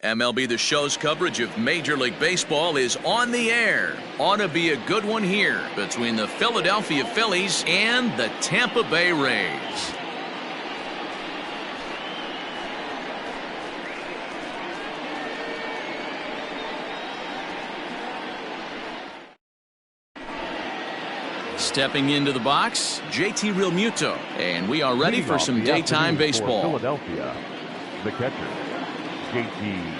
MLB The Show's coverage of Major League Baseball is on the air. Ought to be a good one here between the Philadelphia Phillies and the Tampa Bay Rays. Stepping into the box, JT Realmuto, and we are ready for some daytime baseball. Philadelphia, the catcher, JT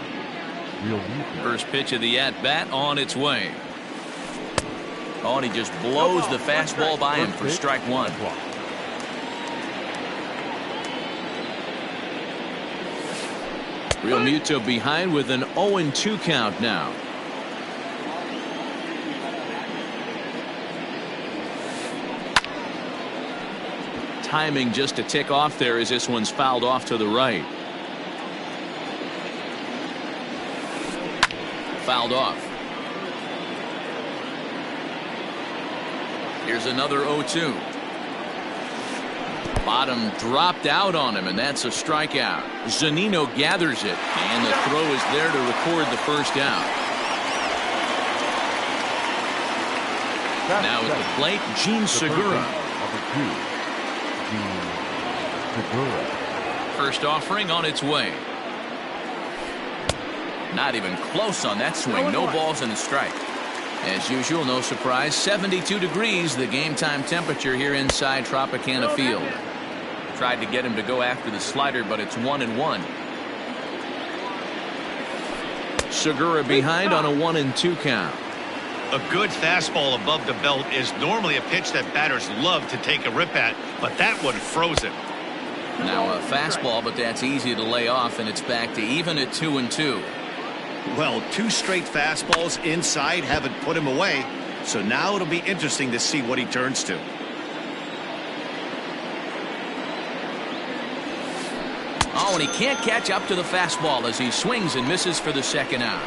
Realmuto. First pitch of the at-bat on its way. Oh, and he just blows the fastball by him for strike one. Realmuto behind with an 0-2 count now. Timing just a tick off there as this one's fouled off to the right. Fouled off. Here's another 0-2. Bottom dropped out on him, and that's a strikeout. Zunino gathers it, and the throw is there to record the first out. Now at the plate, Gene Segura. First offering on its way. Not even close on that swing. No balls and a strike. As usual, no surprise, 72 degrees, the game time temperature here inside Tropicana Field. Tried to get him to go after the slider, but it's 1-1. Segura behind on a 1-2 count. A good fastball above the belt is normally a pitch that batters love to take a rip at, but that one froze it. Now a fastball, but that's easy to lay off, and it's back to even at 2-2. Well, two straight fastballs inside haven't put him away, so now it'll be interesting to see what he turns to. Oh, and he can't catch up to the fastball as he swings and misses for the second out.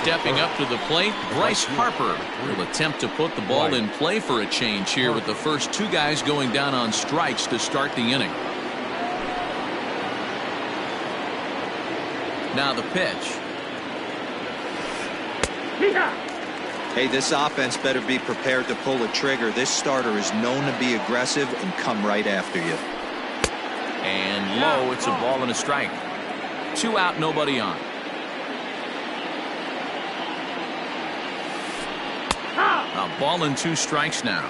Stepping up to the plate, Bryce Harper will attempt to put the ball in play for a change here with the first two guys going down on strikes to start the inning. Now the pitch. Hey, this offense better be prepared to pull a trigger. This starter is known to be aggressive and come right after you. And low, it's a ball and a strike. 2 out, nobody on. A ball and 2 strikes now.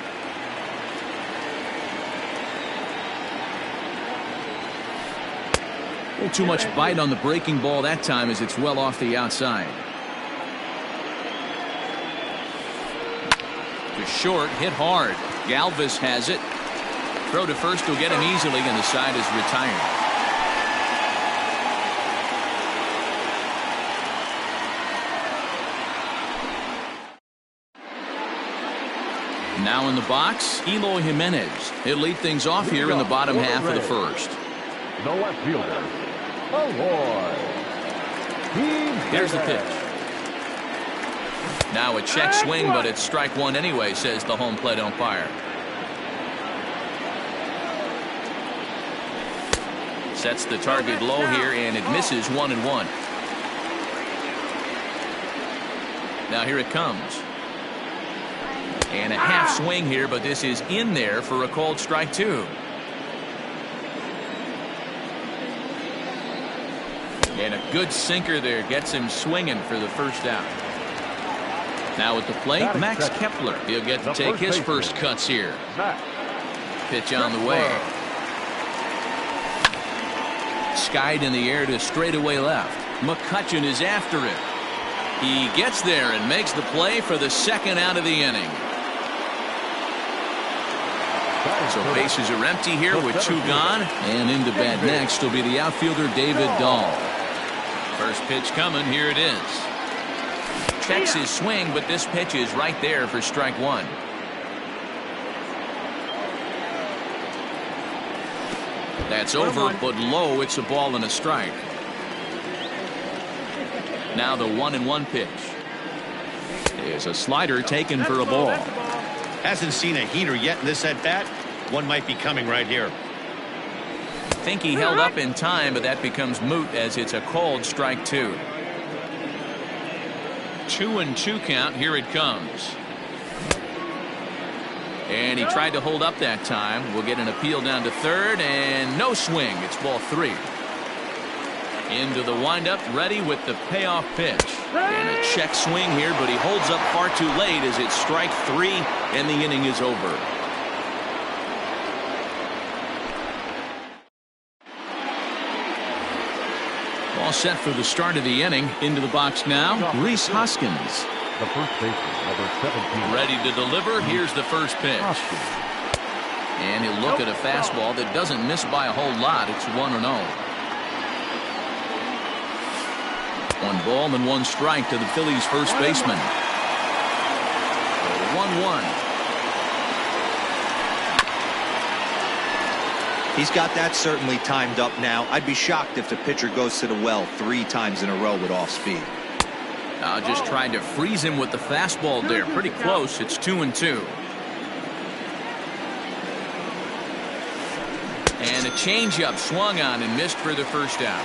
A little too much bite on the breaking ball that time as it's well off the outside. To short, hit hard. Galvis has it. Throw to first will get him easily, and the side is retired. Now in the box, Eloy Jimenez. He'll lead things off here in the bottom half of the first. The left fielder, Eloy. Here's the pitch. Now a check swing, but it's strike one anyway, says the home plate umpire. Sets the target low here, and it misses 1-1. Now here it comes. And a half swing here, but this is in there for a called strike 2. And a good sinker there gets him swinging for the first out. Now at the plate, Max Kepler. He'll get to take his first cuts here. Pitch on the way. Skied in the air to straightaway left. McCutchen is after it. He gets there and makes the play for the second out of the inning. So bases are empty here with 2 gone. And into bat next will be the outfielder David Dahl. First pitch coming. Here it is. Checks his swing, but this pitch is right there for strike 1. That's over, but low. It's a ball and a strike. Now the 1-1 pitch. There's a slider taken for a ball. Hasn't seen a heater yet in this at bat. One might be coming right here. think he held up in time, but that becomes moot as it's a called strike 2. 2-2 count. Here it comes. And he tried to hold up that time. We'll get an appeal down to third, and no swing. It's ball 3. Into the windup, ready with the payoff pitch. And a check swing here, but he holds up far too late as it's strike 3, and the inning is over. All set for the start of the inning. Into the box now, Rhys Hoskins. The first baseman, number 17. Ready to deliver. Here's the first pitch. And he'll look at a fastball that doesn't miss by a whole lot. It's 1-0. 1 ball and 1 strike to the Phillies' first baseman. 1-1. He's got that certainly timed up now. I'd be shocked if the pitcher goes to the well 3 times in a row with off speed. Just trying to freeze him with the fastball there. Pretty close. It's 2-2. And a changeup swung on and missed for the first out.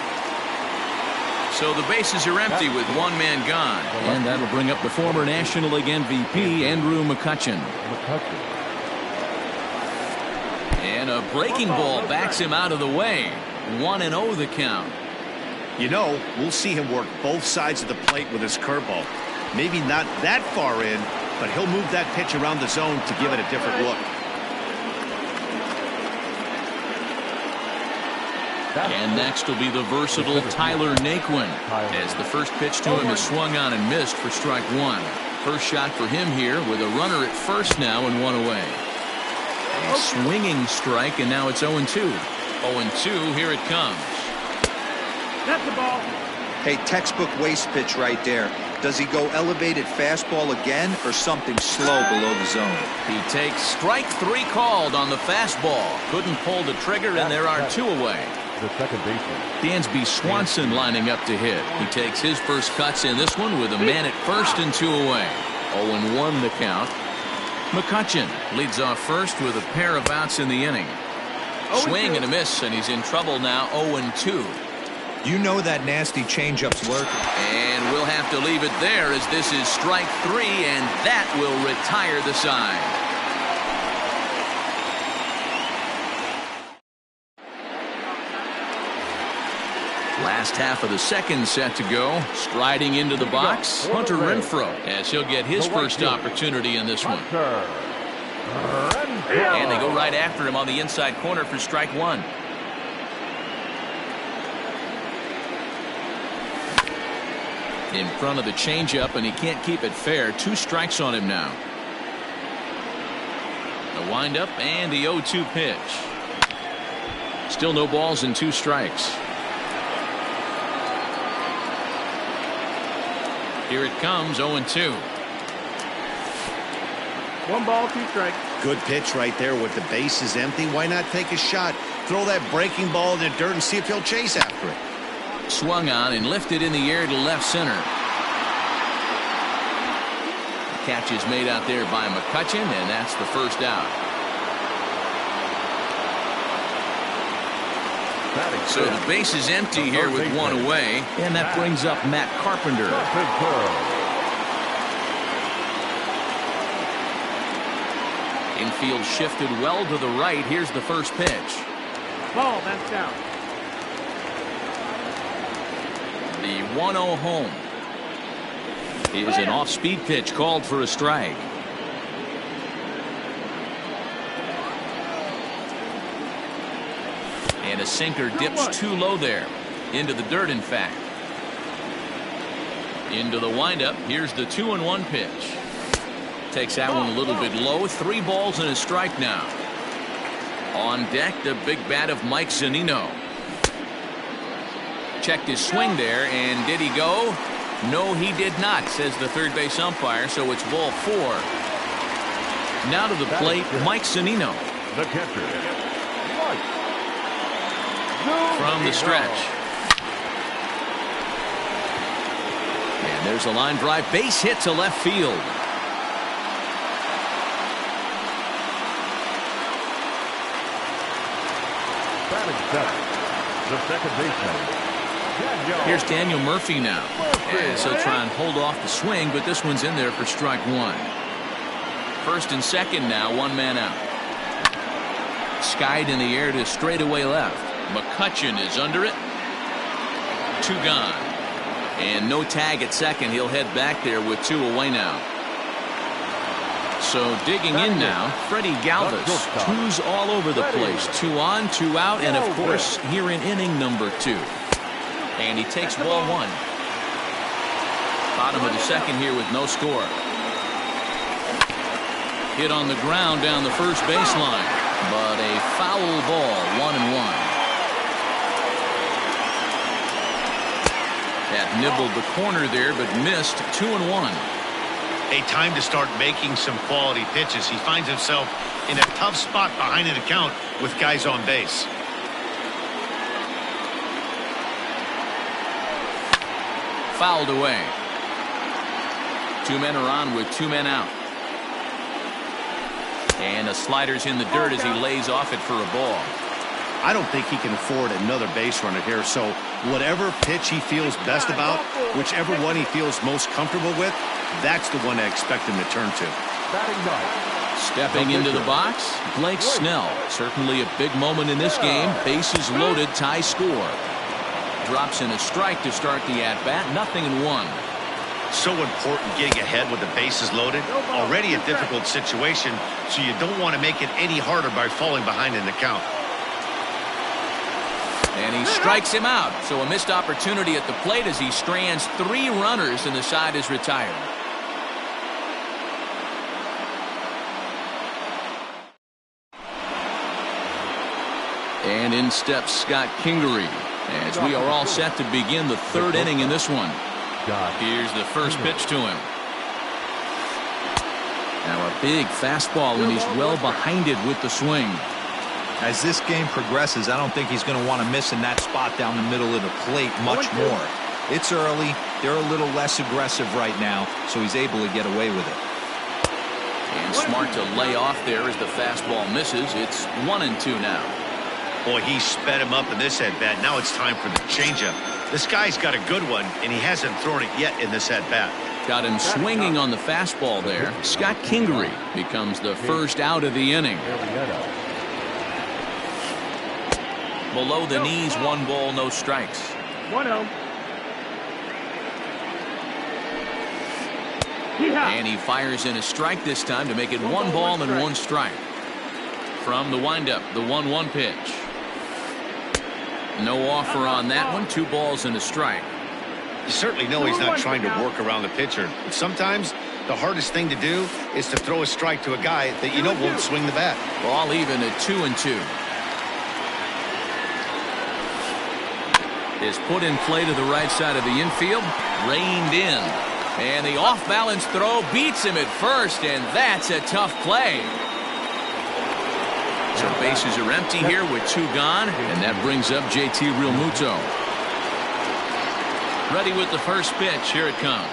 So the bases are empty with 1 man gone. And that'll bring up the former National League MVP, Andrew McCutchen. And a breaking ball backs him out of the way. 1-0 the count. You know, we'll see him work both sides of the plate with his curveball. Maybe not that far in, but he'll move that pitch around the zone to give it a different look. And next will be the versatile Tyler Naquin, as the first pitch to him is swung on and missed for strike 1. First shot for him here with a runner at first now and 1 away. A swinging strike, and now it's 0-2. 0-2, here it comes. That's the ball. Hey, textbook waste pitch right there. Does he go elevated fastball again or something slow below the zone? He takes strike 3 called on the fastball. Couldn't pull the trigger, and there are 2 away. The second baseman. Dansby Swanson lining up to hit. He takes his first cuts in this one with a man at first and 2 away. 0-1 the count. McCutchen leads off first with a pair of outs in the inning. Swing and a miss, and he's in trouble now. 0-2. You know that nasty changeup's working. And we'll have to leave it there as this is strike 3, and that will retire the side. Last half of the second set to go. Striding into the box, Hunter Renfroe, as he'll get his first opportunity in this one. And they go right after him on the inside corner for strike 1. In front of the changeup, and he can't keep it fair. 2 strikes on him now. The windup and the 0-2 pitch. Still no balls and 2 strikes. Here it comes, 0-2. 1 ball, 2 strikes. Good pitch right there with the bases empty. Why not take a shot? Throw that breaking ball in the dirt and see if he'll chase after it. Swung on and lifted in the air to left center. The catch is made out there by McCutchen, and that's the first out. So the base is empty here with 1 away, and that brings up Matt Carpenter. Infield shifted well to the right. Here's the first pitch. Ball, that's down. The 1-0 home is an off-speed pitch called for a strike. And a sinker dips too low there. Into the dirt, in fact. Into the windup. Here's the 2-1 pitch. Takes that one a little bit low. 3 balls and a strike now. On deck, the big bat of Mike Zunino. Checked his swing there, and did he go? No, he did not, says the third base umpire, so it's ball 4. Now to the plate, Mike Zunino. The catcher, From the stretch. And there's a line drive, base hit to left field. batting 7. The second baseman. Here's Daniel Murphy now. As he'll try and hold off the swing, but this one's in there for strike one. First and second now, one man out. Skied in the air to straightaway left. McCutchen is under it. Two gone. And no tag at second. He'll head back there with two away now. So digging in now, Freddie Galvis. Twos all over the place. Two on, two out, and of course here in inning number two. And he takes ball one. Bottom of the second here with no score. Hit on the ground down the first baseline, but a foul ball, 1-1. That nibbled the corner there, but missed. 2-1. A time to start making some quality pitches. He finds himself in a tough spot behind an account with guys on base. Fouled away. Two men are on with two men out. And a slider's in the dirt as he lays off it for a ball. I don't think he can afford another base runner here, so whatever pitch he feels best about, whichever one he feels most comfortable with, that's the one I expect him to turn to. Stepping into the box, Blake Snell. Certainly a big moment in this game. Bases loaded, tie score. Drops in a strike to start the at-bat. 0-1. So important getting ahead with the bases loaded. Already a difficult situation, so you don't want to make it any harder by falling behind in the count. And he strikes him out. So a missed opportunity at the plate as he strands three runners and the side is retired. And in steps Scott Kingery as we are all set to begin the third inning in this one. Here's the first pitch to him. Now a big fastball and he's well behind it with the swing. As this game progresses, I don't think he's going to want to miss in that spot down the middle of the plate much more. It's early. They're a little less aggressive right now, so he's able to get away with it. And smart to lay off there as the fastball misses. It's 1-2 now. Boy, he sped him up in this at-bat. Now it's time for the changeup. This guy's got a good one, and he hasn't thrown it yet in this at-bat. Got him swinging on the fastball there. Scott Kingery becomes the first out of the inning. Below the knees, 1 ball, no strikes. 1-0. And he fires in a strike this time to make it 1 ball and 1 strike. From the windup, the 1-1 pitch. No offer on that one. 2 balls and a strike. You certainly know he's not trying to work around the pitcher. But sometimes the hardest thing to do is to throw a strike to a guy that you know won't swing the bat. Ball even at 2-2. Is put in play to the right side of the infield. Reined in. And the off-balance throw beats him at first, and that's a tough play. So bases are empty here with 2 gone, and that brings up JT Realmuto. Ready with the first pitch. Here it comes.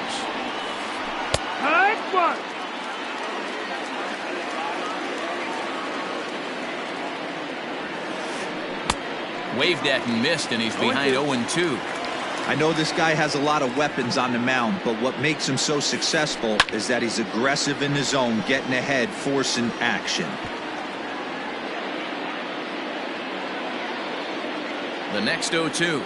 Waved at and missed, and he's behind 0-2. I know this guy has a lot of weapons on the mound, but what makes him so successful is that he's aggressive in the zone, getting ahead, forcing action. The next 0-2.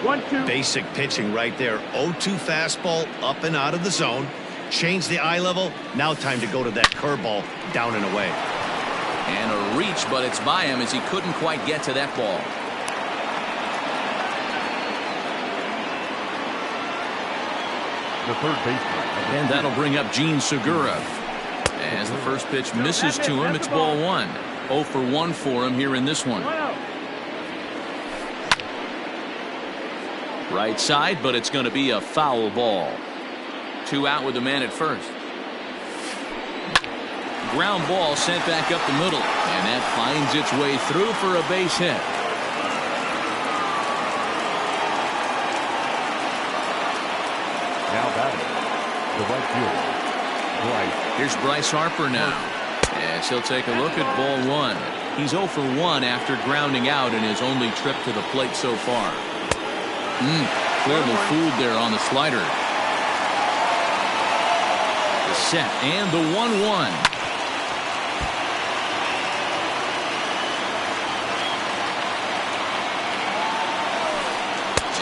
1-2. Basic pitching right there. 0-2 fastball up and out of the zone. Change the eye level. Now time to go to that curveball down and away. And a reach, but it's by him as he couldn't quite get to that ball. The third baseman. And that'll bring up Gene Segura. As the first pitch misses to him, it's ball 1. 0 for 1 for him here in this one. Right side, but it's going to be a foul ball. 2 out with the man at first. Ground ball sent back up the middle, and that finds its way through for a base hit. Now batting, the right fielder, Bryce. Here's Bryce Harper now. As he'll take a look at ball one. He's 0 for 1 after grounding out in his only trip to the plate so far. Clearly fooled there on the slider. The set and the 1-1.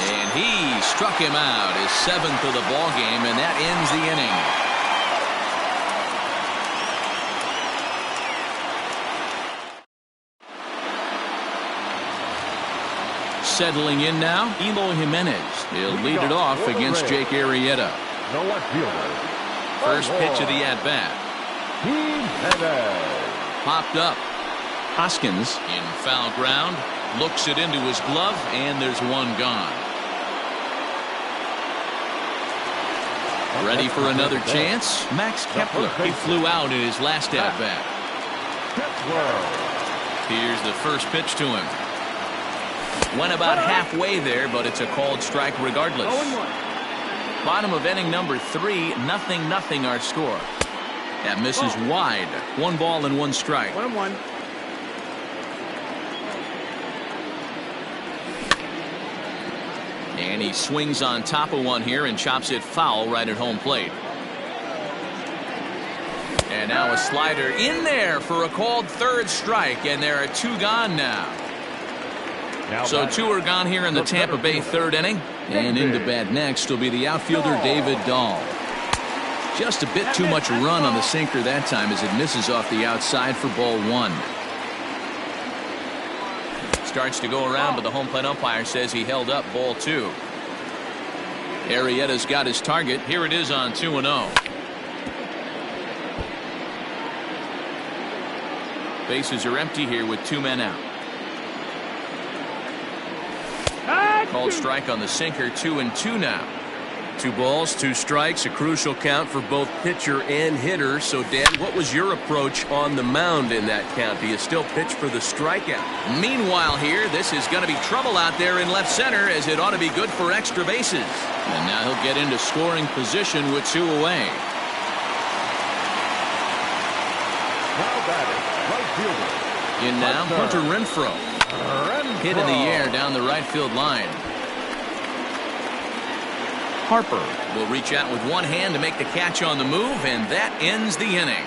And he struck him out, his 7th of the ball game, and that ends the inning. Settling in now, Eloy Jimenez. He'll lead it off against Jake Arrieta. No left fielder. First pitch of the at-bat. Popped up. Hoskins in foul ground. Looks it into his glove, and there's one gone. Ready for another chance? Max Kepler. He flew out in his last at-bat. Here's the first pitch to him. Went about halfway there, but it's a called strike regardless. Bottom of inning number 3, 0-0 our score. That misses wide. 1 ball and 1 strike. 1-1. And he swings on top of one here and chops it foul right at home plate. And now a slider in there for a called 3rd strike, and there are 2 gone now. So 2 are gone here in the Tampa Bay 3rd inning. And into bat next will be the outfielder David Dahl. Just a bit too much run on the sinker that time as it misses off the outside for ball 1. Starts to go around, but the home plate umpire says he held up ball 2. Arrieta's got his target. Here it is on 2-0. Bases are empty here with 2 men out. Called strike on the sinker. 2-2 now. 2 balls, 2 strikes, a crucial count for both pitcher and hitter. So, Dan, what was your approach on the mound in that count? Do you still pitch for the strikeout? Meanwhile here, this is going to be trouble out there in left center, as it ought to be good for extra bases. And now he'll get into scoring position with 2 away. Now batting, right fielder. In now, Hunter Renfroe. Hit in the air down the right field line. Harper will reach out with one hand to make the catch on the move, and that ends the inning.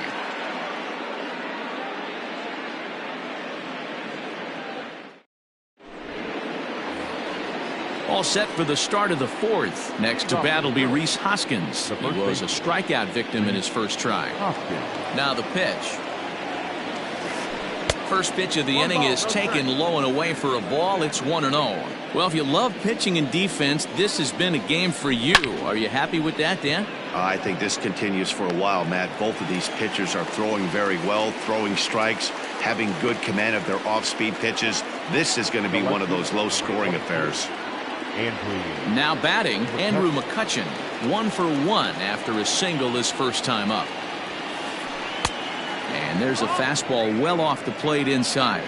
All set for the start of the 4th. Next to bat will be Rhys Hoskins. He was a strikeout victim in his first try. Now the pitch. First pitch of the inning is taken low and away for a ball. It's 1-0. Well, if you love pitching and defense, this has been a game for you. Are you happy with that, Dan? I think this continues for a while, Matt. Both of these pitchers are throwing very well, throwing strikes, having good command of their off-speed pitches. This is going to be one of those low-scoring affairs. Now batting, Andrew McCutchen. 1 for 1 after a single his first time up. And there's a fastball well off the plate inside.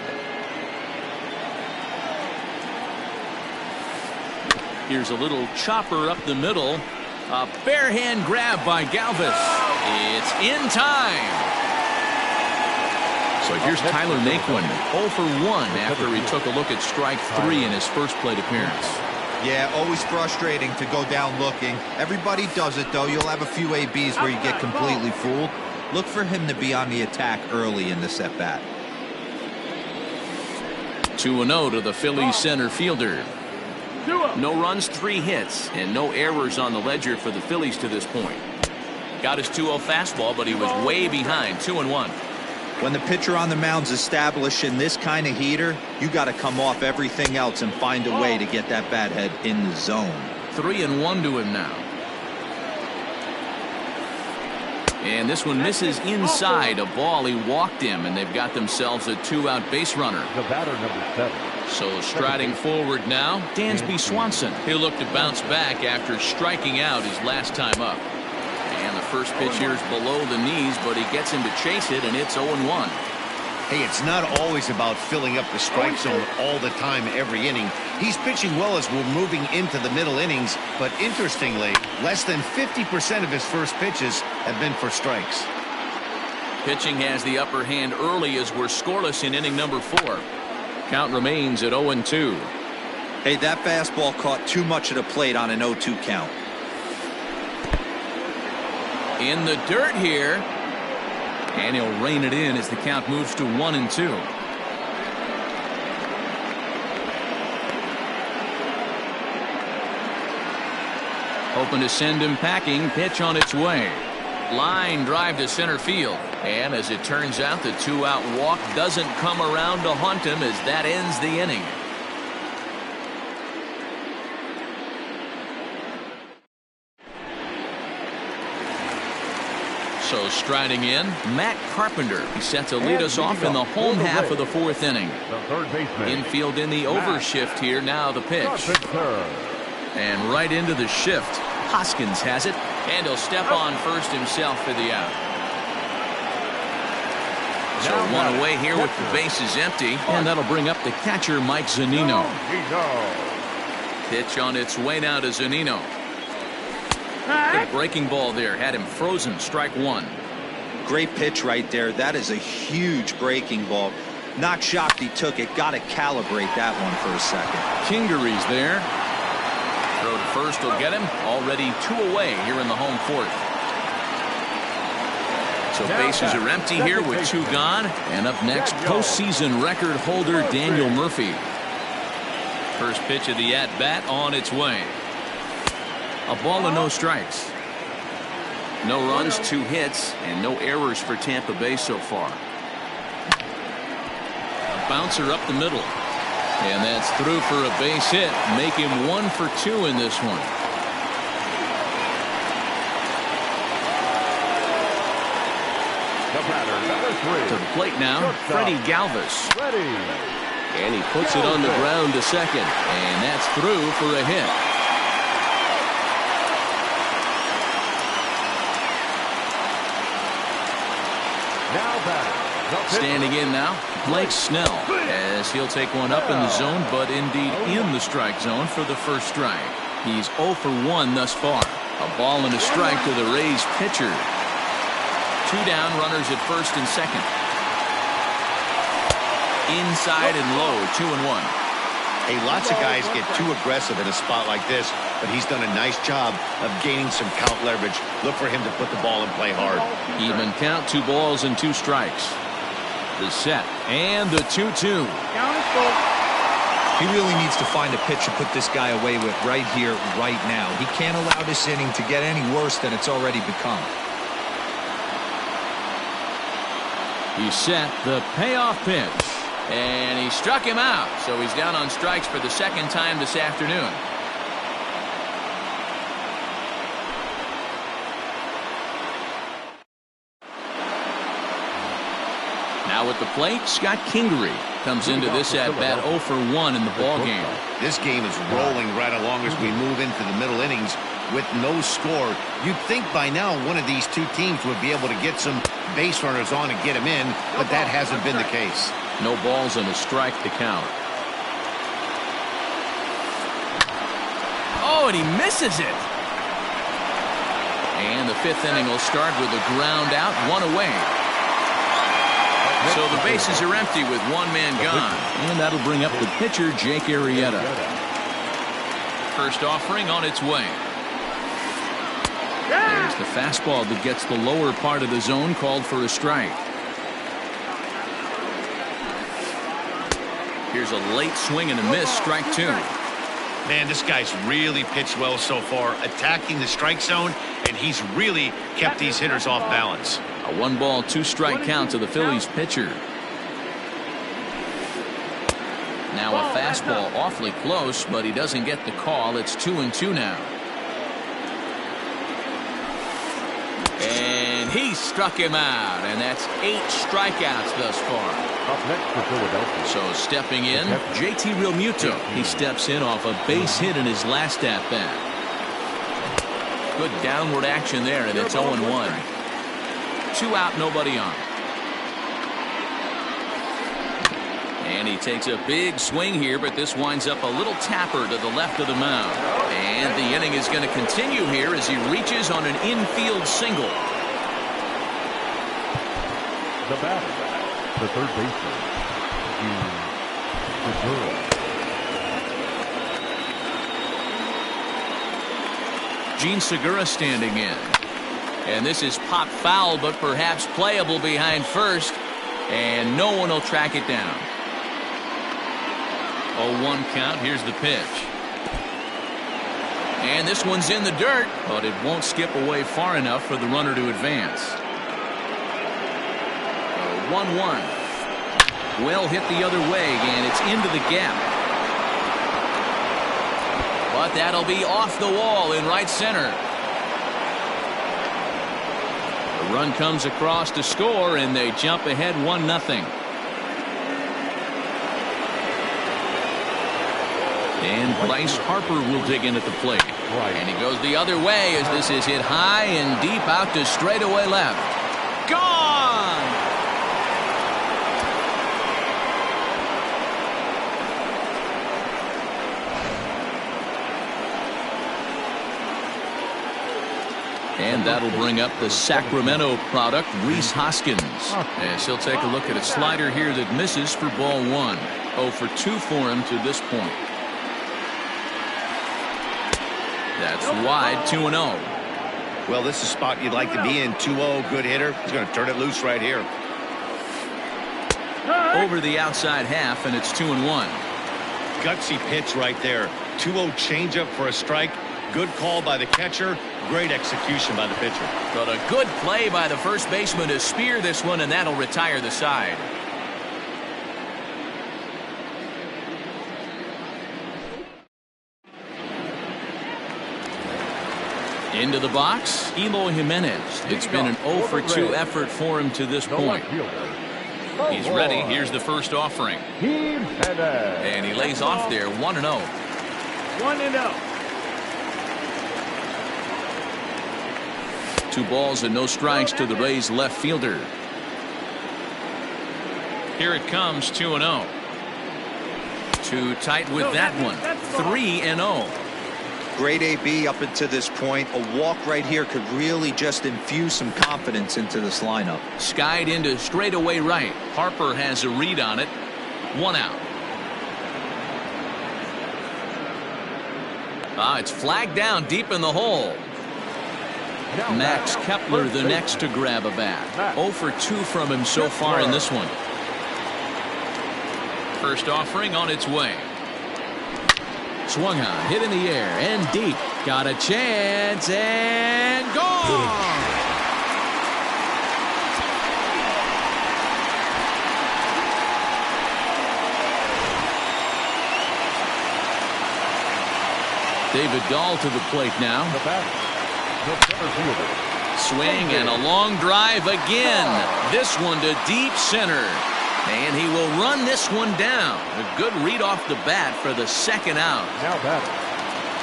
Here's a little chopper up the middle. A barehand grab by Galvis. It's in time. So here's Tyler Naquin, 0 for 1 after he took a look at strike 3 in his first plate appearance. Yeah, always frustrating to go down looking. Everybody does it, though. You'll have a few ABs where you get completely fooled. Look for him to be on the attack early in this at-bat. 2-0 to the Phillies center fielder. No runs, 3 hits, and no errors on the ledger for the Phillies to this point. Got his 2-0 fastball, but he was way behind. 2-1. When the pitcher on the mound's established in this kind of heater, you got to come off everything else and find a way to get that bat head in the zone. 3-1 to him now. And this one misses inside a ball. He walked him, and they've got themselves a 2-out base runner. The batter, number 7. So striding forward now, Dansby Swanson. He'll look to bounce back after striking out his last time up. And the first pitch here is below the knees, but he gets him to chase it, and it's 0-1. Hey, it's not always about filling up the strike zone all the time every inning. He's pitching well as we're moving into the middle innings, but interestingly, less than 50% of his first pitches have been for strikes. Pitching has the upper hand early as we're scoreless in inning number 4. Count remains at 0-2. Hey, that fastball caught too much of the plate on an 0-2 count. In the dirt here. And he'll rein it in as the count moves to 1-2. Hoping to send him packing. Pitch on its way. Line drive to center field. And as it turns out, the 2-out walk doesn't come around to haunt him as that ends the inning. So striding in, Matt Carpenter. He's set to lead us off in the home half of the 4th inning. The third baseman. Infield in the overshift here. Now the pitch. And right into the shift. Hoskins has it. And he'll step on first himself for the out. So one away here with the bases empty. And that'll bring up the catcher, Mike Zunino. Pitch on its way now to Zunino. Good breaking ball there. Had him frozen. Strike 1. Great pitch right there. That is a huge breaking ball. Not shocked he took it. Got to calibrate that one for a second. Kingery's there. Throw to first will get him. Already 2 away here in the home 4th. So bases are empty here with 2 gone. And up next, postseason record holder Daniel Murphy. First pitch of the at-bat on its way. A ball and no strikes. No runs, 2 hits, and no errors for Tampa Bay so far. A bouncer up the middle. And that's through for a base hit. Make him 1 for 2 in this one. The batter, number 3. To the plate now, Freddie Galvis. And he puts it on the ground to second. And that's through for a hit. Standing in now, Blake Snell, as he'll take one up in the zone, but indeed in the strike zone for the first strike. He's 0 for 1 thus far. A ball and a strike to the Rays pitcher. 2 down, runners at first and second. Inside and low, 2-1. Hey, lots of guys get too aggressive in a spot like this, but he's done a nice job of gaining some count leverage. Look for him to put the ball and play hard. Even count, 2 balls and 2 strikes. The set and the 2-2. He really needs to find a pitch to put this guy away with right here, right now. He can't allow this inning to get any worse than it's already become. He set the payoff pitch. And he struck him out. So he's down on strikes for the 2nd time this afternoon. Now at the plate, Scott Kingery comes into this at-bat 0 for 1 in the ballgame. This game is rolling right along as we move into the middle innings with no score. You'd think by now one of these 2 teams would be able to get some base runners on and get them in, but that hasn't been the case. No balls and a strike to count. Oh, and he misses it. And the 5th inning will start with a ground out, 1 away. So the bases are empty with 1 man gone. And that'll bring up the pitcher, Jake Arrieta. First offering on its way. There's the fastball that gets the lower part of the zone, called for a strike. Here's a late swing and a miss, strike 2. Man, this guy's really pitched well so far, attacking the strike zone, and he's really kept these hitters off balance. A 1-ball, 2-strike count to the Phillies pitcher. Now a fastball awfully close, but he doesn't get the call. It's 2-2 now. And he struck him out, and that's 8 strikeouts thus far. Up next for Philadelphia. So stepping in, JT Realmuto. He steps in off a base hit in his last at-bat. Good downward action there, and it's 0-1. 2 out, nobody on. And he takes a big swing here, but this winds up a little tapper to the left of the mound. And the inning is going to continue here as he reaches on an infield single. The batter, the third baseman, Gene Segura standing in. And this is pop foul, but perhaps playable behind first. And no one will track it down. 0-1 count. Here's the pitch. And this one's in the dirt, but it won't skip away far enough for the runner to advance. 1-1. Well hit the other way, and it's into the gap. But that'll be off the wall in right center. The run comes across to score, and they jump ahead 1-0. And Bryce Harper will dig in at the plate. And he goes the other way as this is hit high and deep out to straightaway left. Gone! And that'll bring up the Sacramento product, Rhys Hoskins. As he'll take a look at a slider here that misses for ball 1. 0 for 2 for him to this point. That's wide, 2-0. Well, this is a spot you'd like to be in. 2-0, good hitter. He's going to turn it loose right here. Over the outside half, and it's 2-1. Gutsy pitch right there. 2-0 changeup for a strike. Good call by the catcher. Great execution by the pitcher. But a good play by the first baseman to spear this one, and that'll retire the side. Into the box, Eloy Jimenez. It's been an 0 for 2 effort for him to this point. He's ready. Here's the first offering. And he lays off there, 1-0. 1-0. 2 balls and no strikes to the Rays left fielder. Here it comes, 2-0. Too tight with that one. 3-0. Great AB up until this point. A walk right here could really just infuse some confidence into this lineup. Skied into straightaway right. Harper has a read on it. 1 out. It's flagged down deep in the hole. Max Kepler the next to grab a bat. 0 for 2 from him so far in this one. First offering on its way. Swung on, hit in the air, and deep. Got a chance, and gone! David Dahl to the plate now. Swing and a long drive again. This one to deep center. And he will run this one down. A good read off the bat for the second out.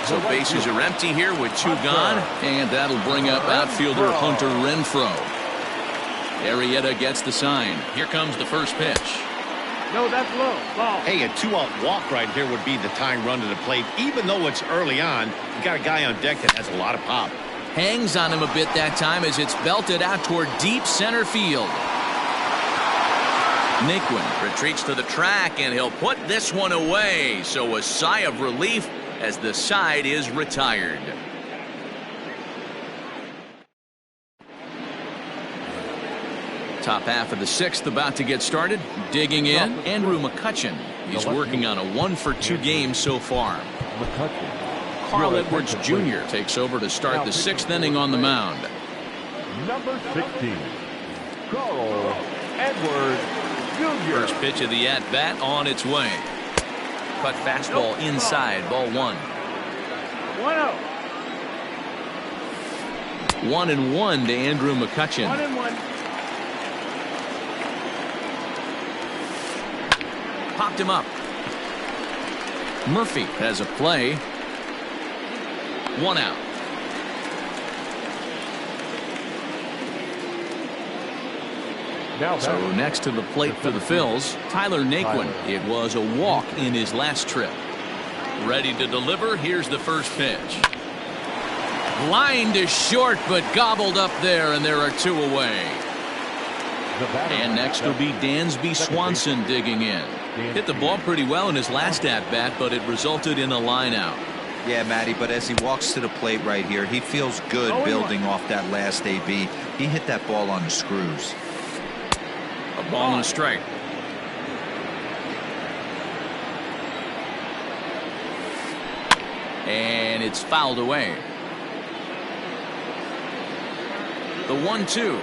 So bases are empty here with 2 gone. And that'll bring up outfielder Hunter Renfroe. Arrieta gets the sign. Here comes the first pitch. No, that's low. Ball. Hey, a 2-out walk right here would be the tying run to the plate. Even though it's early on, you got a guy on deck that has a lot of pop. Hangs on him a bit that time as it's belted out toward deep center field. Naquin retreats to the track, and he'll put this one away. So a sigh of relief as the side is retired. Top half of the 6th about to get started. Digging in, Andrew McCutchen. He's working on a 1 for 2 game so far. Carl Edwards Jr. takes over to start the 6th inning on the mound. Number 16, Carl Edwards Jr. First pitch of the at-bat on its way. Cut fastball inside, ball 1. 1-0. 1-1 to Andrew McCutchen. 1-1. Popped him up. Murphy has a play. 1 out. So next to the plate for the Phils, Tyler Naquin. It was a walk in his last trip. Ready to deliver. Here's the first pitch. Line to short, but gobbled up there, and there are 2 away. And next will be Dansby Swanson digging in. Hit the ball pretty well in his last at-bat, but it resulted in a line out. Yeah, Matty, but as he walks to the plate right here, he feels good building off that last AB. He hit that ball on the screws. A ball and a strike. And it's fouled away. The 1-2.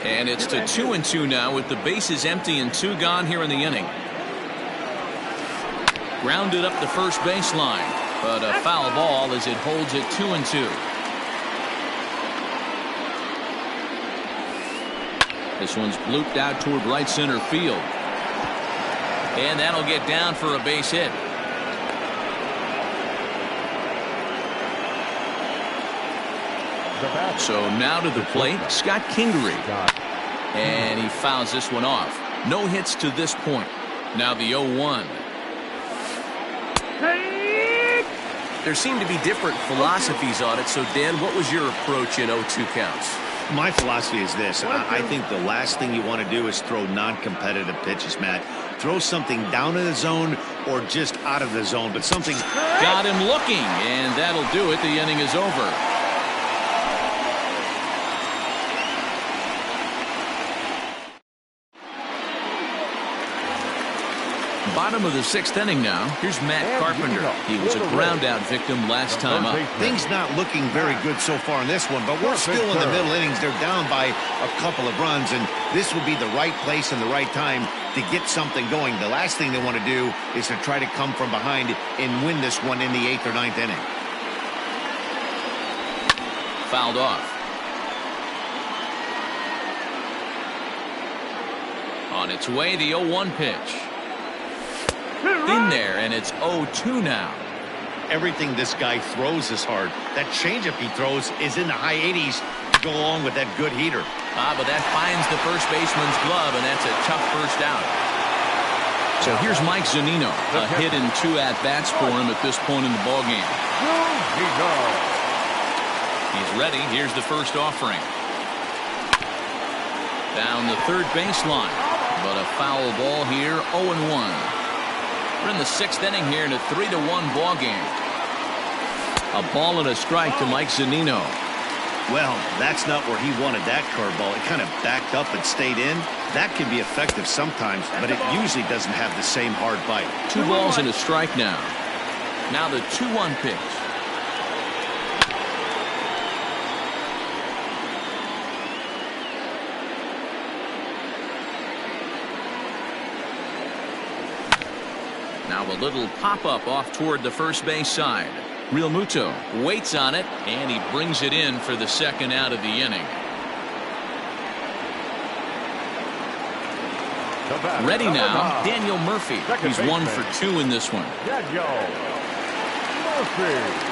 And it's to 2-2 now with the bases empty and 2 gone here in the inning. Grounded up the first baseline, but a foul ball as it holds it 2-2. This one's blooped out toward right center field. And that'll get down for a base hit. So now to the plate, Scott Kingery. And he fouls this one off. No hits to this point. Now the 0-1. There seem to be different philosophies on it. So, Dan, what was your approach in 0-2 counts? My philosophy is this. I think the last thing you want to do is throw non-competitive pitches, Matt. Throw something down in the zone or just out of the zone, but something. Got him looking, and that'll do it. The inning is over. Bottom of the 6th inning now. Here's Matt Carpenter. He was a ground-out victim last time up. Things not looking very good so far in this one, but we're still in the middle innings. They're down by a couple of runs, and this would be the right place and the right time to get something going. The last thing they want to do is to try to come from behind and win this one in the 8th or 9th inning. Fouled off. On its way, the 0-1 pitch. In there, and it's 0-2 now. Everything this guy throws is hard. That changeup he throws is in the high 80s to go along with that good heater. But that finds the first baseman's glove, and that's a tough first out. So here's Mike Zunino. A hit and 2 at-bats for him at this point in the ballgame. He's ready. Here's the first offering. Down the third baseline, but a foul ball here, 0-1. We're in the 6th inning here in a 3-1 ball game. A ball and a strike to Mike Zunino. Well, that's not where he wanted that curveball. It kind of backed up and stayed in. That can be effective sometimes, but it usually doesn't have the same hard bite. 2 balls and a strike now. Now the 2-1 pitch. Now a little pop-up off toward the first base side. Real Muto waits on it, and he brings it in for the second out of the inning. Ready now, Daniel Murphy. He's 1 for 2 in this one. Daniel Murphy.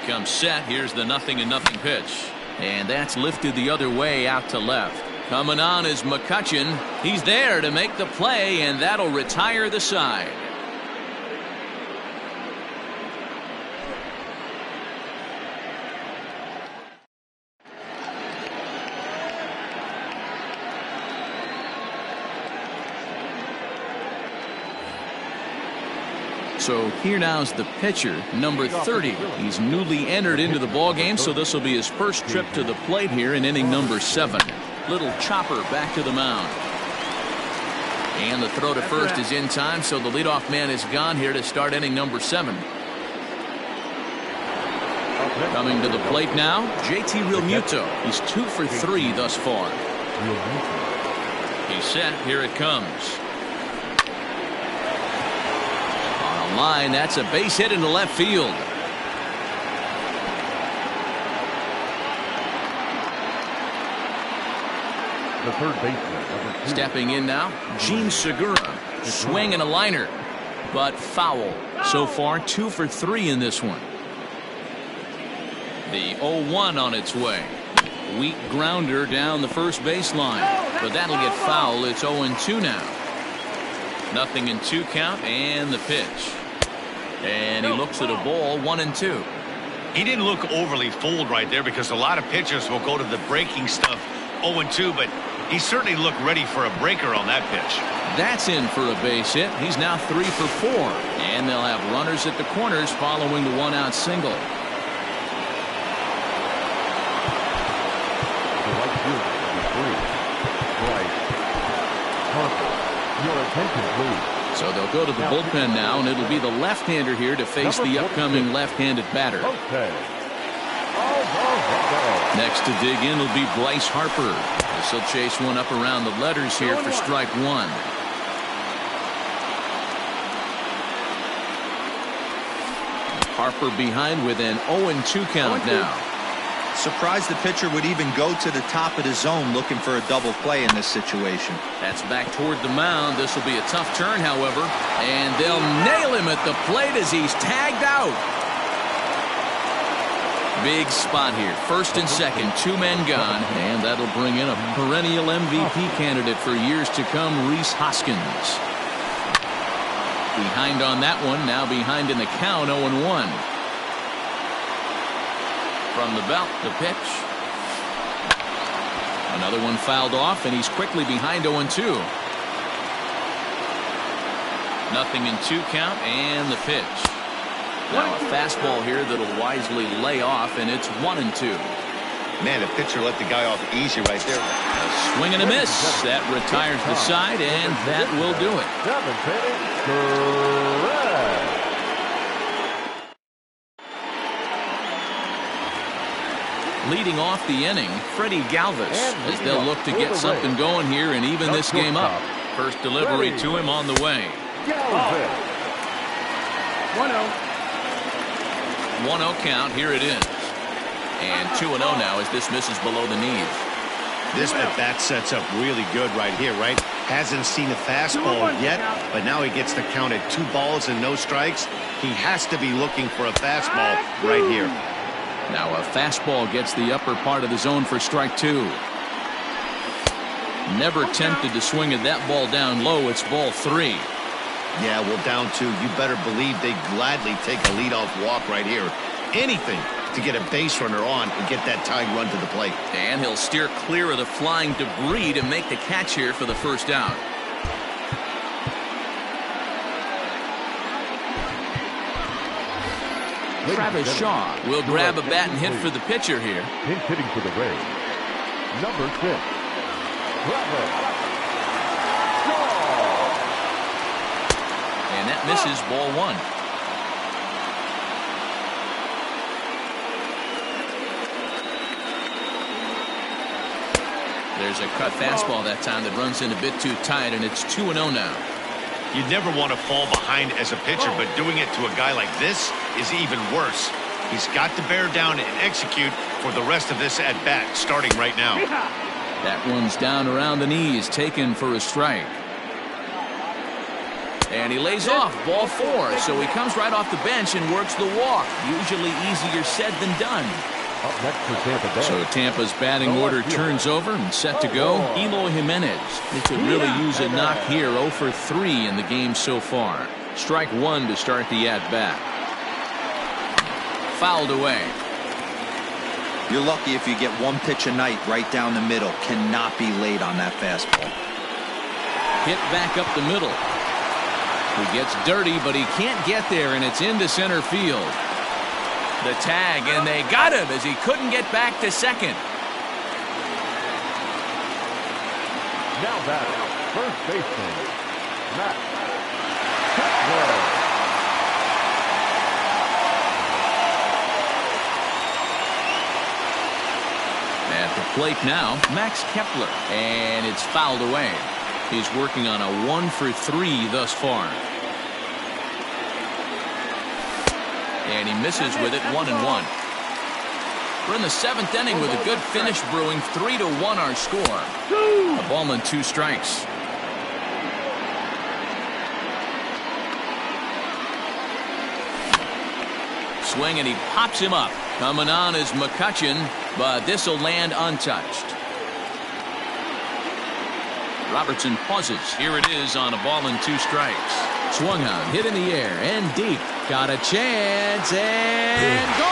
Comes set. Here's the 0-0 pitch, and that's lifted the other way out to left. Coming on is McCutchen. He's there to make the play, and that'll retire the side. So here now is the pitcher, number 30. He's newly entered into the ballgame, so this will be his first trip to the plate here in inning number 7. Little chopper back to the mound. And the throw to first is in time, so the leadoff man is gone here to start inning number 7. Coming to the plate now, JT Realmuto. He's 2 for 3 thus far. He's set. Here it comes. Line, that's a base hit into left field. The third baseman, stepping in now, Gene Segura. Swing and a liner, but foul. So far, 2 for 3 in this one. The 0-1 on its way. Weak grounder down the first baseline, but that'll get foul. It's 0-2 now. Nothing in 2 count, and the pitch. And he looks at a ball, 1-2. He didn't look overly fooled right there because a lot of pitchers will go to the breaking stuff 0-2, but he certainly looked ready for a breaker on that pitch. That's in for a base hit. He's now 3 for 4, and they'll have runners at the corners following the 1-out single. Your attention, please. So they'll go to the bullpen now, and it'll be the left-hander here to face the upcoming left-handed batter. Okay. Next to dig in will be Bryce Harper. This will chase one up around the letters here for strike 1. Harper behind with an 0-2 count now. Surprised the pitcher would even go to the top of the zone looking for a double play in this situation. That's back toward the mound. This will be a tough turn, however, and they'll nail him at the plate as he's tagged out. Big spot here. First and second, 2 men gone, and that'll bring in a perennial MVP candidate for years to come, Rhys Hoskins. Behind on that one, now behind in the count, 0-1. From the belt, the pitch. Another one fouled off, and he's quickly behind 0-2. Nothing in 2 count, and the pitch. Now a fastball here that'll wisely lay off, and it's 1-2. Man, the pitcher let the guy off easy right there. A swing and a miss. That retires the side, and that will do it. Leading off the inning, Freddie Galvis, as they'll look to get something going here and even this game up. First delivery to him on the way. 1-0 count. Here it is. And 2-0 now as this misses below the knees. This at-bat sets up really good right here, right? Hasn't seen a fastball yet, but now he gets the count at 2 balls and no strikes. He has to be looking for a fastball right here. Now a fastball gets the upper part of the zone for strike 2. Never tempted to swing at that ball down low. It's ball 3. Yeah, well, down 2. You better believe they gladly take a leadoff walk right here. Anything to get a base runner on and get that tying run to the plate. And he'll steer clear of the flying debris to make the catch here for the first out. Travis Shaw will grab a bat and hit for the pitcher here. Pinch hitting for the Rays. Number 6. Travis Shaw. And that misses ball 1. There's a cut fastball that time that runs in a bit too tight, and it's 2-0 now. You'd never want to fall behind as a pitcher, but doing it to a guy like this is even worse. He's got to bear down and execute for the rest of this at-bat, starting right now. That one's down around the knees, taken for a strike. And he lays off, ball 4, so he comes right off the bench and works the walk. Usually easier said than done. Up next for Tampa Bay. So Tampa's batting order turns over and set to go. Eloy Jimenez. They could really use a knock here. 0 for 3 in the game so far. Strike 1 to start the at-bat. Fouled away. You're lucky if you get one pitch a night right down the middle. Cannot be late on that fastball. Hit back up the middle. He gets dirty, but he can't get there, and it's into center field. The tag, and they got him as he couldn't get back to second. Now batting, first baseman, Matt Kepler. At the plate now, Max Kepler, and it's fouled away. He's working on a 1 for 3 thus far. And he misses with it, 1-1. We're in the 7th inning with a good finish brewing. 3-1 our score. A ball and 2 strikes. swing, and he pops him up. Coming on is McCutcheon, but this will land untouched. Robertson pauses. Here it is on a ball and 2 strikes. Swung on, hit in the air, and deep. Got a chance, and gone!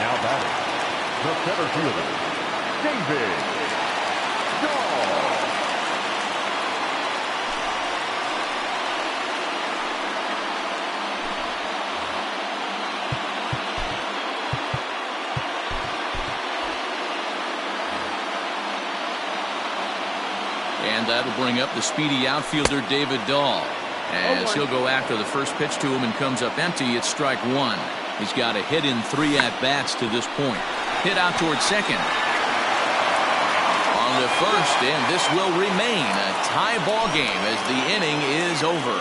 Now batting, the center fielder, David Dahl. And that'll bring up the speedy outfielder David Dahl. As he'll go after the first pitch to him and comes up empty, it's strike 1. He's got a hit in 3 at-bats to this point. Hit out towards second. On to first, and this will remain a tie ball game as the inning is over.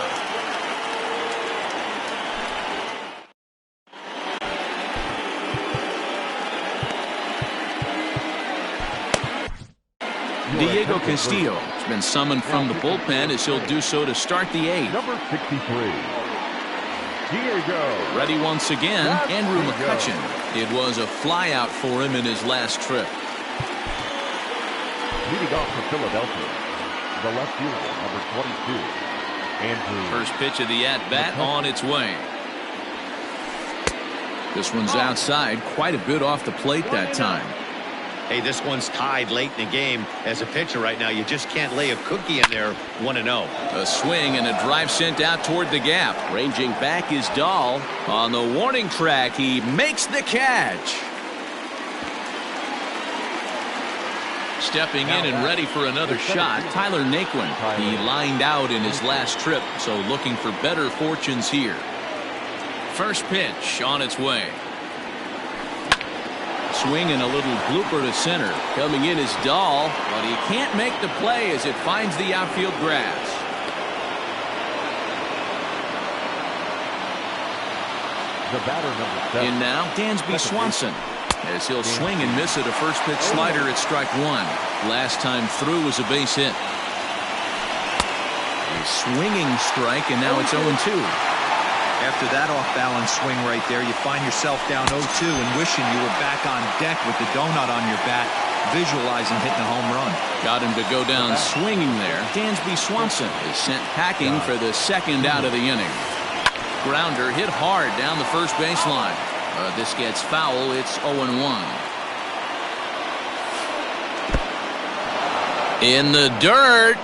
Diego Castillo has been summoned from the bullpen as he'll do so to start the 8th. Number 63, Diego. Ready once again, Andrew McCutcheon. It was a flyout for him in his last trip. Leading off for Philadelphia, the left fielder, number 22, Andrew. First pitch of the at-bat on its way. This one's outside, quite a bit off the plate that time. Hey, this one's tied late in the game. As a pitcher right now, you just can't lay a cookie in there. 1-0. A swing and a drive sent out toward the gap. Ranging back is Dahl. On the warning track, he makes the catch. Stepping in and ready for another shot, Tyler Naquin. He lined out in his last trip, so looking for better fortunes here. First pitch on its way. Swing and a little blooper to center. Coming in is Dahl, but he can't make the play as it finds the outfield grass. The batter, number 7. In now, Dansby Swanson. As he'll swing and miss at a first pitch slider at strike 1. Last time through was a base hit. A swinging strike, and now it's 0-2. After that off-balance swing right there, you find yourself down 0-2 and wishing you were back on deck with the donut on your bat, visualizing hitting a home run. Got him to go down swinging there. Dansby Swanson is sent packing for the 2nd out of the inning. Grounder hit hard down the first baseline. This gets foul. It's 0-1. In the dirt.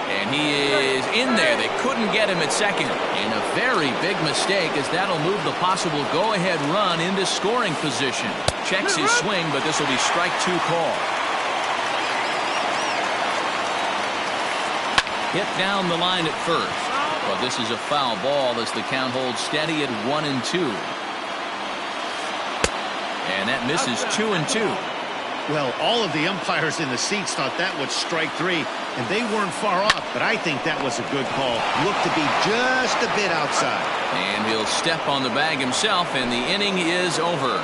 And he is in there. They couldn't get him at second. And a very big mistake, as that'll move the possible go-ahead run into scoring position. Checks his swing, but this will be strike 2 call. Hit down the line at first. But this is a foul ball as the count holds steady at 1-2. And that misses 2-2. Well, all of the umpires in the seats thought that was strike 3, and they weren't far off, but I think that was a good call. Looked to be just a bit outside. And he'll step on the bag himself, and the inning is over.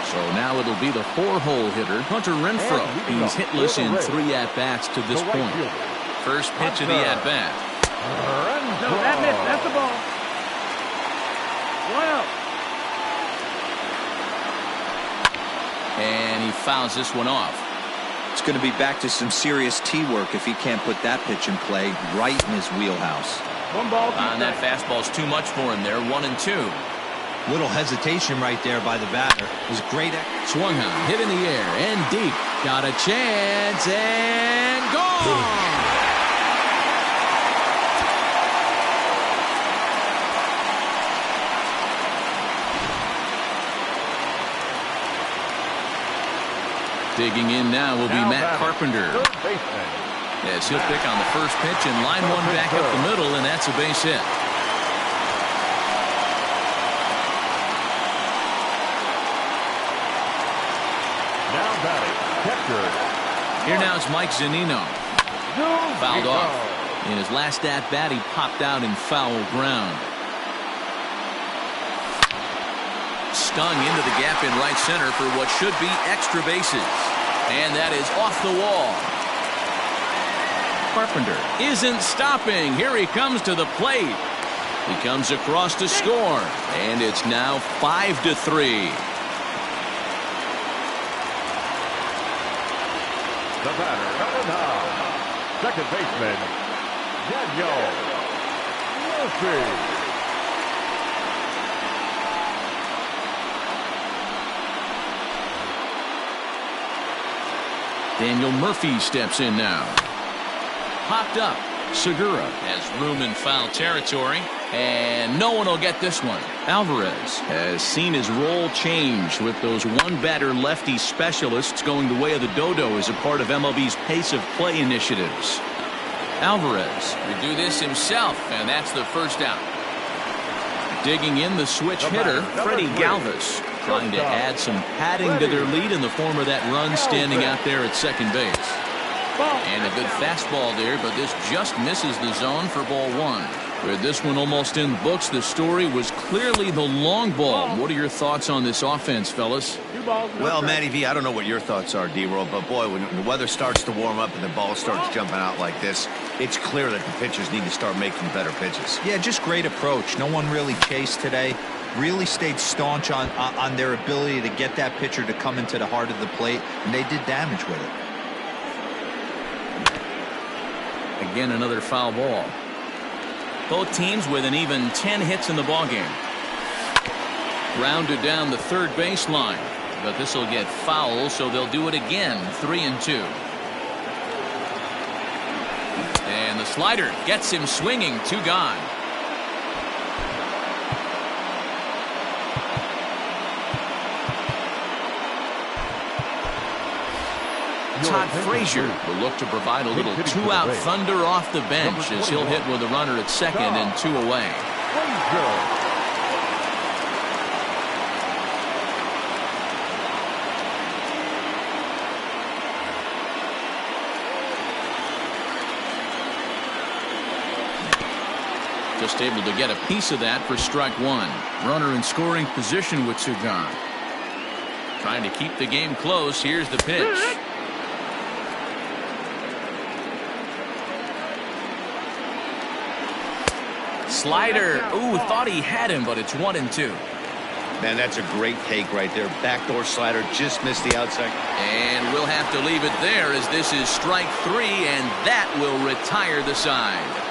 So now it'll be the 4-hole hitter, Hunter Renfroe. He's hitless in 3 at-bats to this point. First pitch of the at-bat. No, that missed. That's the ball. 1 out. And he fouls this one off. It's going to be back to some serious tee work if he can't put that pitch in play right in his wheelhouse. 1 ball. And that fastball's too much for him there. 1-2. Little hesitation right there by the batter. It was great. Swung on, hit in the air, and deep. Got a chance, and gone! Digging in now will be Matt Carpenter. Yes, he'll pick on the first pitch and line one back up the middle, and that's a base hit. Now batting, catcher. Here now is Mike Zunino. Fouled off. In his last at-bat, he popped out in foul ground. Stung into the gap in right center for what should be extra bases. And that is off the wall. Carpenter isn't stopping. Here he comes to the plate. He comes across to score. And it's now 5-3. The batter, number 9, second baseman, Daniel Murphy. Daniel Murphy steps in now. Popped up. Segura has room in foul territory. And no one will get this one. Alvarez has seen his role change with those one-batter lefty specialists going the way of the dodo as a part of MLB's pace of play initiatives. Alvarez will do this himself, and that's the first out. Digging in the switch hitter, Freddie Galvis, trying to add some padding to their lead in the form of that run standing out there at second base. And a good fastball there, but this just misses the zone for ball one. With this one almost in the books, the story was clearly the long ball. What are your thoughts on this offense, fellas? Well, Matty V, I don't know what your thoughts are, D-Roll, but boy, when the weather starts to warm up and the ball starts jumping out like this, it's clear that the pitchers need to start making better pitches. Yeah, just great approach. No one really chased today. Really stayed staunch on their ability to get that pitcher to come into the heart of the plate, and they did damage with it. Again, another foul ball. Both teams with an even 10 hits in the ballgame. Rounded down the third baseline, but this will get foul, so they'll do it again. 3-2. And the slider gets him swinging. 2 gone. Todd Frazier will look to provide a little 2-out thunder off the bench as he'll hit with a runner at second and 2 away. Just able to get a piece of that for strike one. Runner in scoring position with 2 gone. Trying to keep the game close. Here's the pitch. Slider. Ooh, thought he had him, but it's 1-2. Man, that's a great take right there. Backdoor slider, just missed the outside. And we'll have to leave it there as this is strike 3, and that will retire the side.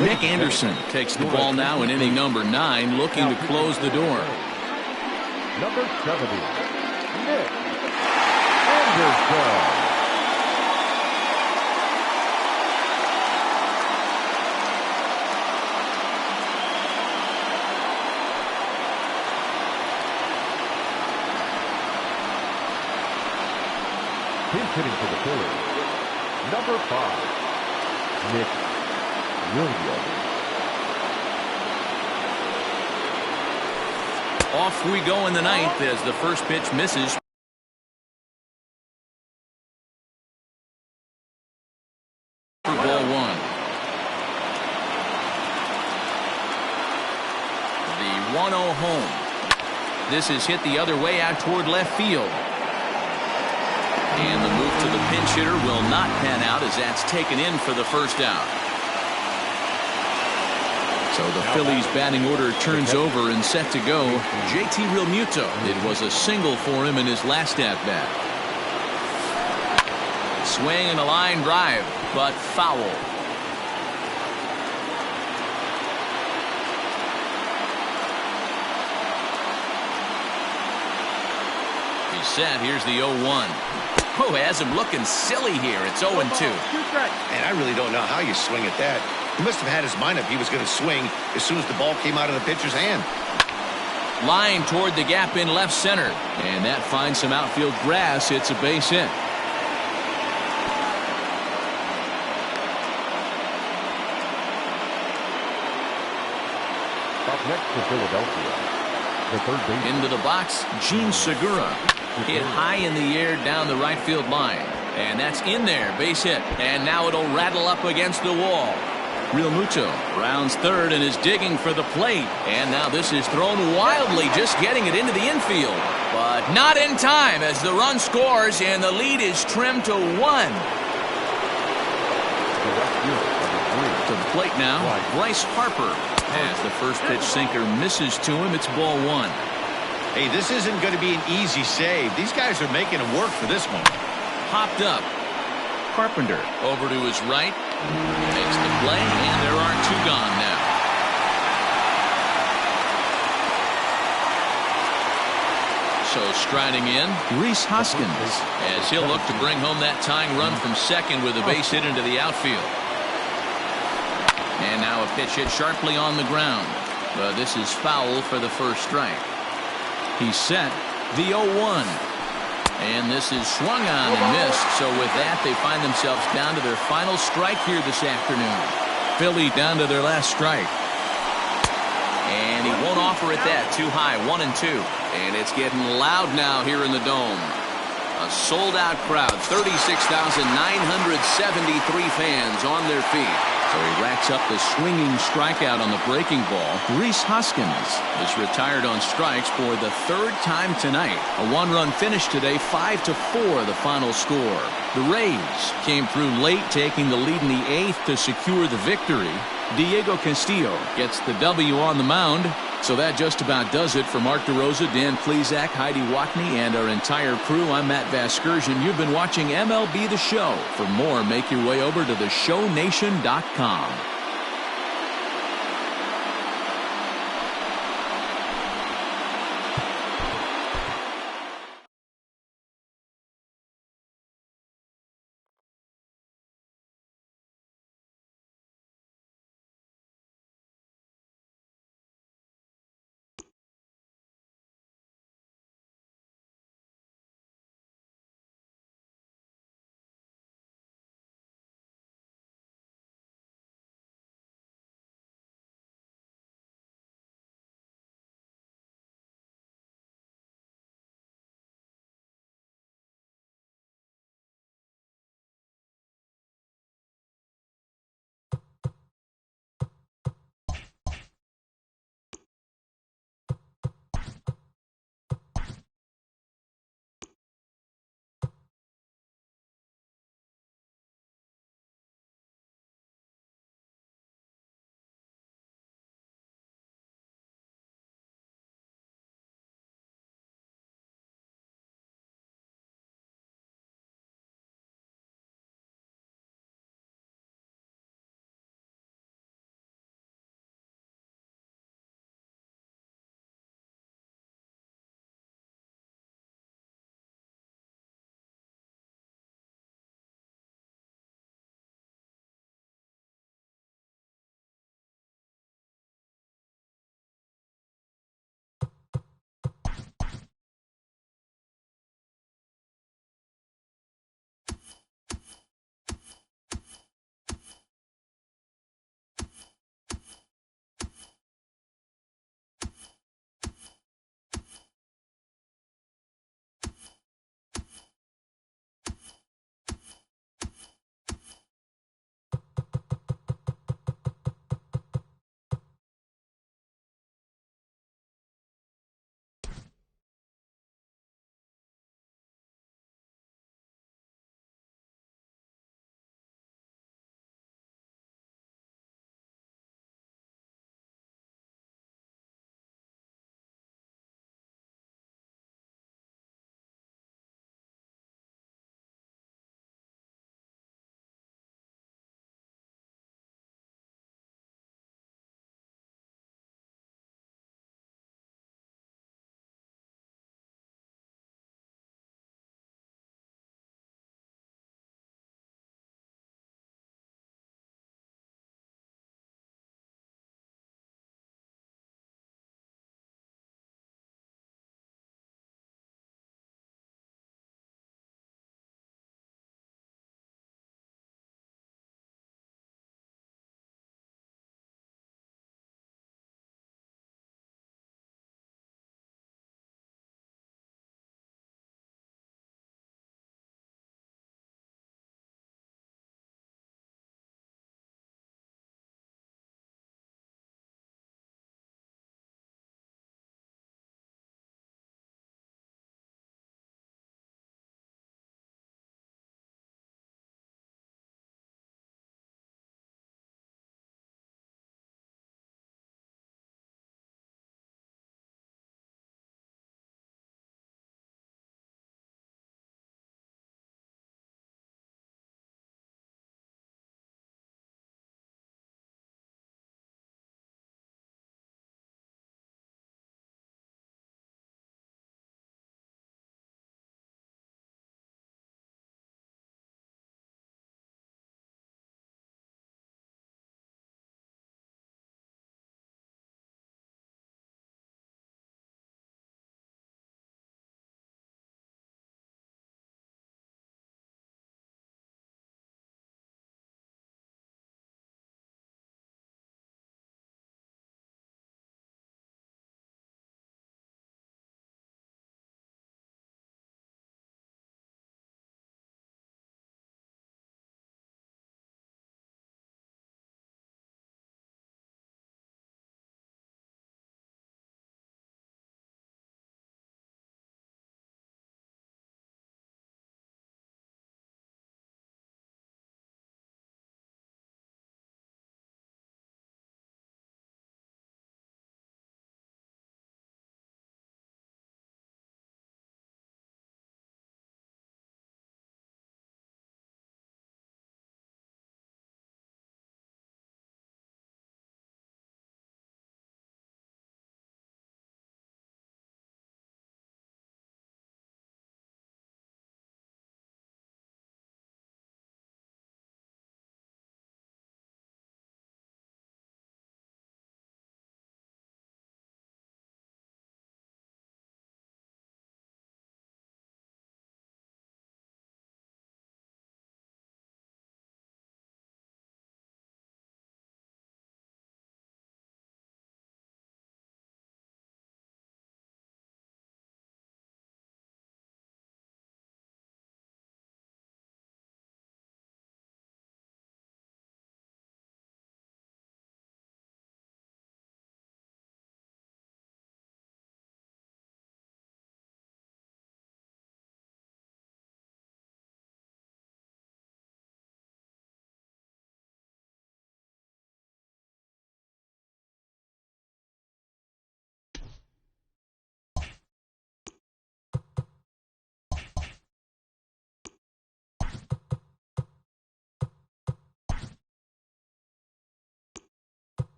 Nick Anderson takes the ball now in inning number 9, looking to close the door. Number 70, Nick Anderson. He's hitting for the Phillies. Number 5, Nick Williams. Off we go in the 9th as the first pitch misses. For ball 1. The 1-0 home. This is hit the other way out toward left field. And the move to the pinch hitter will not pan out as that's taken in for the first out. So the Phillies batting order turns over and set to go. JT Realmuto. It was a single for him in his last at-bat. Swing and a line drive, but foul. He's set. Here's the 0-1. Oh, has him looking silly here. It's 0-2. And I really don't know how you swing at that. He must have had his mind up he was going to swing as soon as the ball came out of the pitcher's hand. Line toward the gap in left center. And that finds some outfield grass. It's a base hit. Up next to Philadelphia, the third baseman. Into the box, Gene Segura. Hit high in the air down the right field line. And that's in there, base hit. And now it'll rattle up against the wall. Real Muto rounds third and is digging for the plate. And now this is thrown wildly, just getting it into the infield. But not in time as the run scores and the lead is trimmed to 1. To the plate now, Bryce Harper. As the first pitch sinker misses to him, it's ball 1. Hey, this isn't going to be an easy save. These guys are making it work for this one. Popped up. Carpenter over to his right. Makes the play, and there are 2 gone now. So striding in, Rhys Hoskins, as he'll look to bring home that tying run from second with a base hit into the outfield. And now a pitch hit sharply on the ground. But this is foul for the first strike. He's set. The 0-1. And this is swung on and missed. So with that, they find themselves down to their final strike here this afternoon. Philly down to their last strike. And he won't offer it that. Too high. 1-2. And it's getting loud now here in the Dome. A sold-out crowd. 36,973 fans on their feet. So he racks up the swinging strikeout on the breaking ball. Rhys Hoskins is retired on strikes for the 3rd time tonight. A 1-run finish today, 5-4 the final score. The Rays came through late, taking the lead in the 8th to secure the victory. Diego Castillo gets the W on the mound. So that just about does it for Mark DeRosa, Dan Plesac, Heidi Watney, and our entire crew. I'm Matt Vasgersian. You've been watching MLB The Show. For more, make your way over to theshownation.com.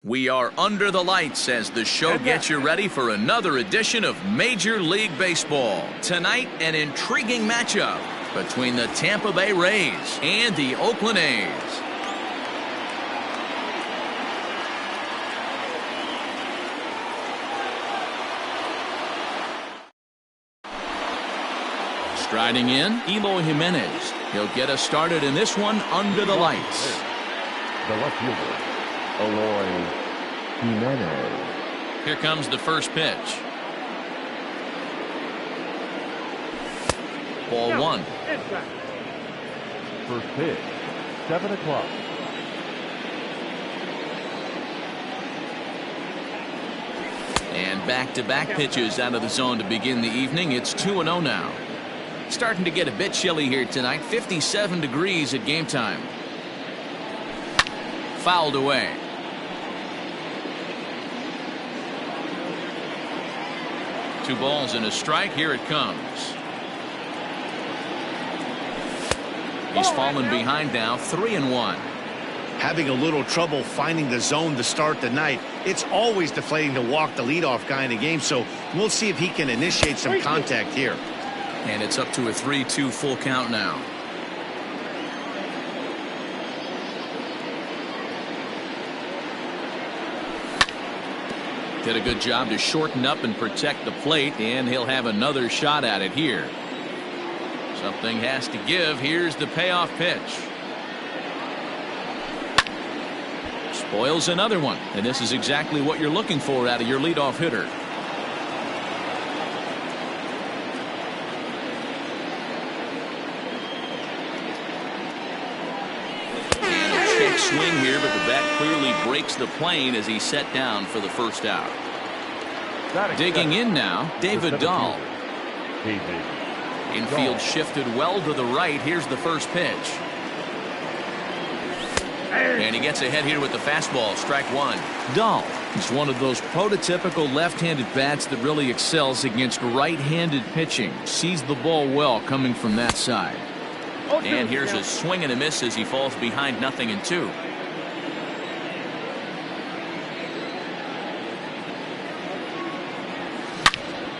We are under the lights as the show gets you ready for another edition of Major League Baseball. Tonight, an intriguing matchup between the Tampa Bay Rays and the Oakland A's. Striding in, Eloy Jimenez. He'll get us started in this one under the lights. The left fielder, Eloy Jimenez. Here comes the first pitch. Ball one. First pitch, 7 o'clock. And back-to-back pitches out of the zone to begin the evening. It's 2-0 now. Starting to get a bit chilly here tonight. 57 degrees at game time. Fouled away. Two balls and a strike. Here it comes. He's fallen behind now. 3-1. Having a little trouble finding the zone to start the night. It's always deflating to walk the leadoff guy in the game, so we'll see if he can initiate some contact here. And it's up to a 3-2 full count now. Did a good job to shorten up and protect the plate, and he'll have another shot at it here. Something has to give. Here's the payoff pitch. Spoils another one, and this is exactly what you're looking for out of your leadoff hitter. Swing here, but the bat clearly breaks the plane as he's set down for the first out. Digging in now, David Dahl. Infield shifted well to the right. Here's the first pitch. And he gets ahead here with the fastball. Strike one. Dahl is one of those prototypical left-handed bats that really excels against right-handed pitching. Sees the ball well coming from that side. And here's a swing and a miss as he falls behind 0-2.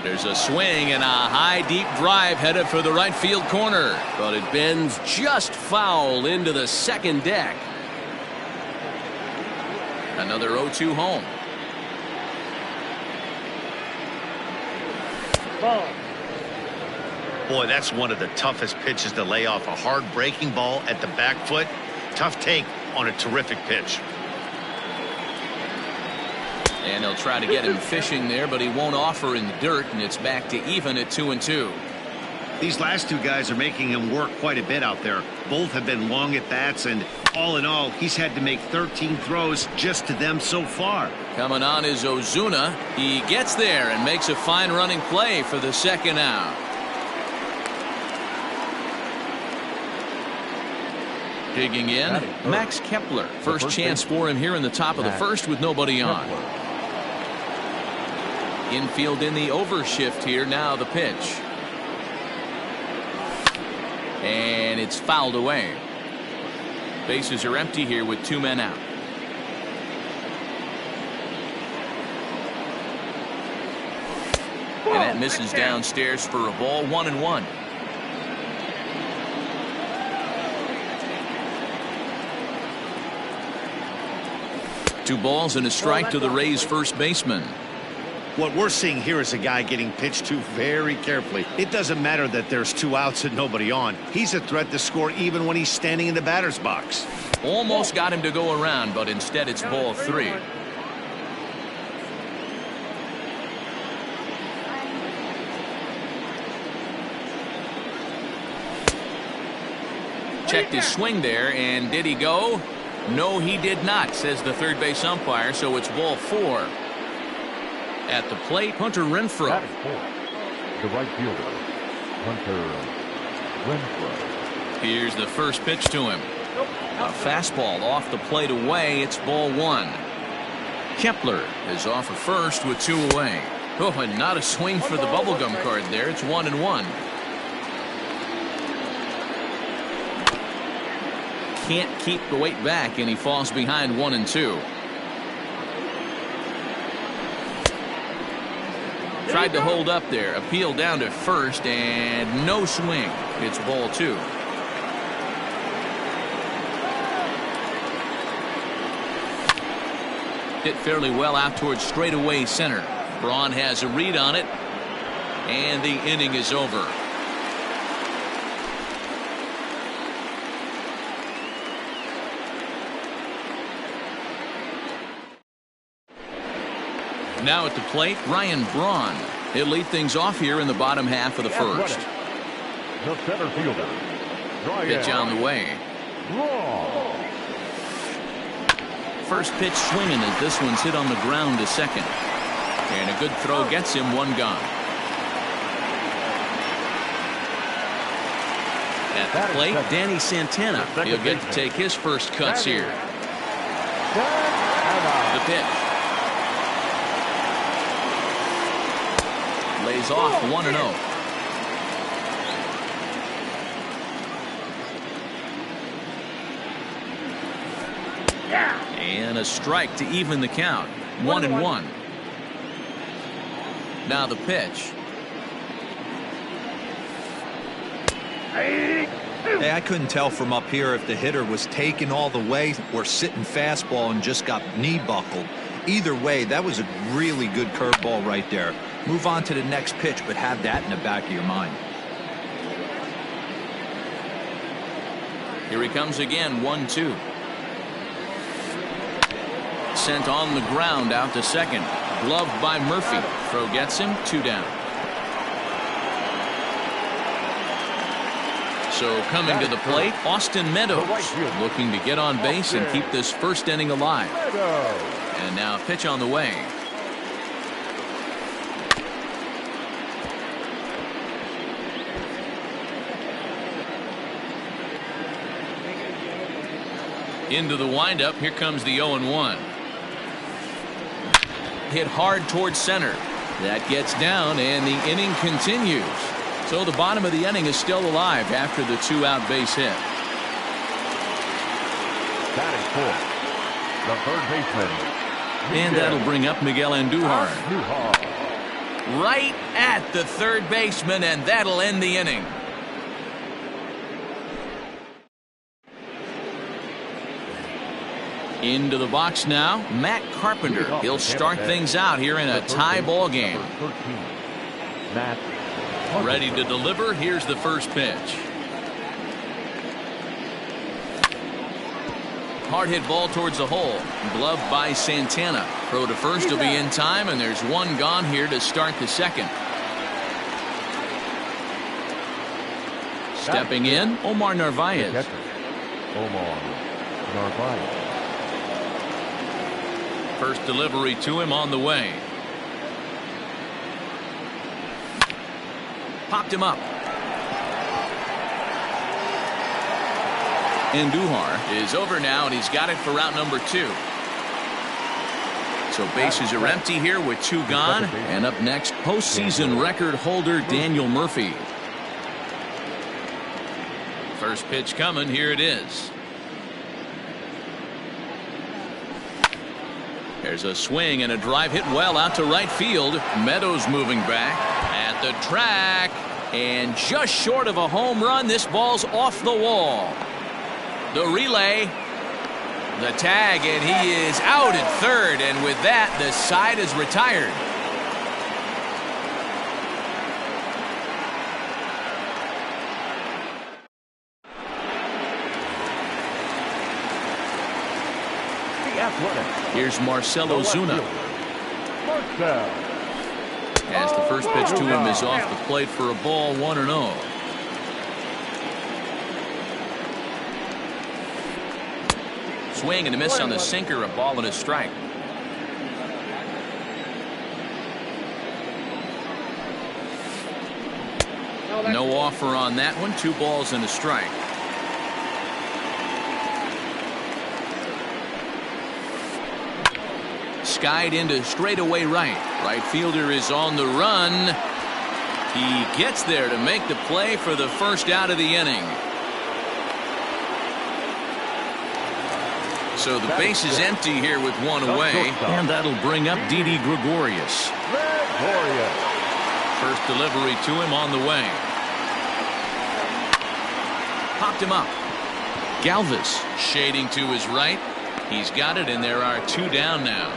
There's a swing and a high deep drive headed for the right field corner, but it bends just foul into the second deck. Another 0-2 home. Ball. Boy, that's one of the toughest pitches to lay off. A hard breaking ball at the back foot. Tough take on a terrific pitch. And they'll try to get him fishing there, but he won't offer in the dirt, and it's back to even at 2-2. These last two guys are making him work quite a bit out there. Both have been long at bats, and all in all, he's had to make 13 throws just to them so far. Coming on is Ozuna. He gets there and makes a fine running play for the second out. Digging in, Max Kepler. First chance for him here in the top of the first with nobody on. Infield in the overshift here. Now the pitch. And it's fouled away. Bases are empty here with 2 men out. And that misses downstairs for a ball. 1-1. Two balls and a strike to the Rays first baseman. What we're seeing here is a guy getting pitched to very carefully. It doesn't matter that there's 2 outs and nobody on. He's a threat to score even when he's standing in the batter's box. Almost got him to go around, but instead it's ball 3. Checked his swing there, and did he go? No, he did not, says the third base umpire, so it's ball 4. At the plate, Hunter Renfroe. The right fielder, Hunter Renfroe. Here's the first pitch to him. A fastball off the plate away. It's ball 1. Kepler is off at first with 2 away. Oh, and not a swing for the bubblegum card there. It's 1-1. Can't keep the weight back, and he falls behind 1-2. Tried to hold up there. Appeal down to first, and no swing. It's ball 2. Hit fairly well out towards straightaway center. Braun has a read on it, and the inning is over. Now at the plate, Ryan Braun. He'll lead things off here in the bottom half of the first. The center fielder. Pitch on the way. First pitch swinging as this one's hit on the ground to second. And a good throw gets him one gone. At the plate, Danny Santana. He'll get to take his first cuts here. The pitch. Lays off 1-0. And a strike to even the count. 1-1. Now the pitch. Hey, I couldn't tell from up here if the hitter was taking all the way or sitting fastball and just got knee buckled. Either way, that was a really good curveball right there. Move on to the next pitch, but have that in the back of your mind. Here he comes again, 1-2. Sent on the ground out to second. Gloved by Murphy. Throw gets him, 2 down. So coming to the plate, Austin Meadows, looking to get on base and keep this first inning alive. And now pitch on the way. Into the windup, here comes the 0-1. Hit hard towards center. That gets down, and the inning continues. So the bottom of the inning is still alive after the 2-out base hit. Batting fourth, the third baseman. And that'll bring up Miguel Andujar. Right at the third baseman, and that'll end the inning. Into the box now, Matt Carpenter. He'll start things out here in a tie ball game. Ready to deliver. Here's the first pitch. Hard hit ball towards the hole. Gloved by Santana. Throw to first will be in time, and there's one gone here to start the second. Stepping in, Omar Narvaez. First delivery to him on the way. Popped him up. Andujar is over now, and he's got it for route number 2. So bases are empty here with 2 gone. And up next, postseason record holder Daniel Murphy. First pitch coming. Here it is. There's a swing and a drive hit well out to right field. Meadows moving back at the track, and just short of a home run. This ball's off the wall. The relay, the tag, and he is out at third, and with that the side is retired. Here's Marcell Ozuna. As the first pitch to him is off the plate for a ball, 1-0. Swing and a miss on the sinker, a ball and a strike. No offer on that one. 2 balls and a strike. Skied into straightaway right. Right fielder is on the run. He gets there to make the play for the first out of the inning. So the base is empty here with 1 away, and that'll bring up Didi Gregorius. Victorious. First delivery to him on the way. Popped him up. Galvis shading to his right. He's got it, and there are 2 down now.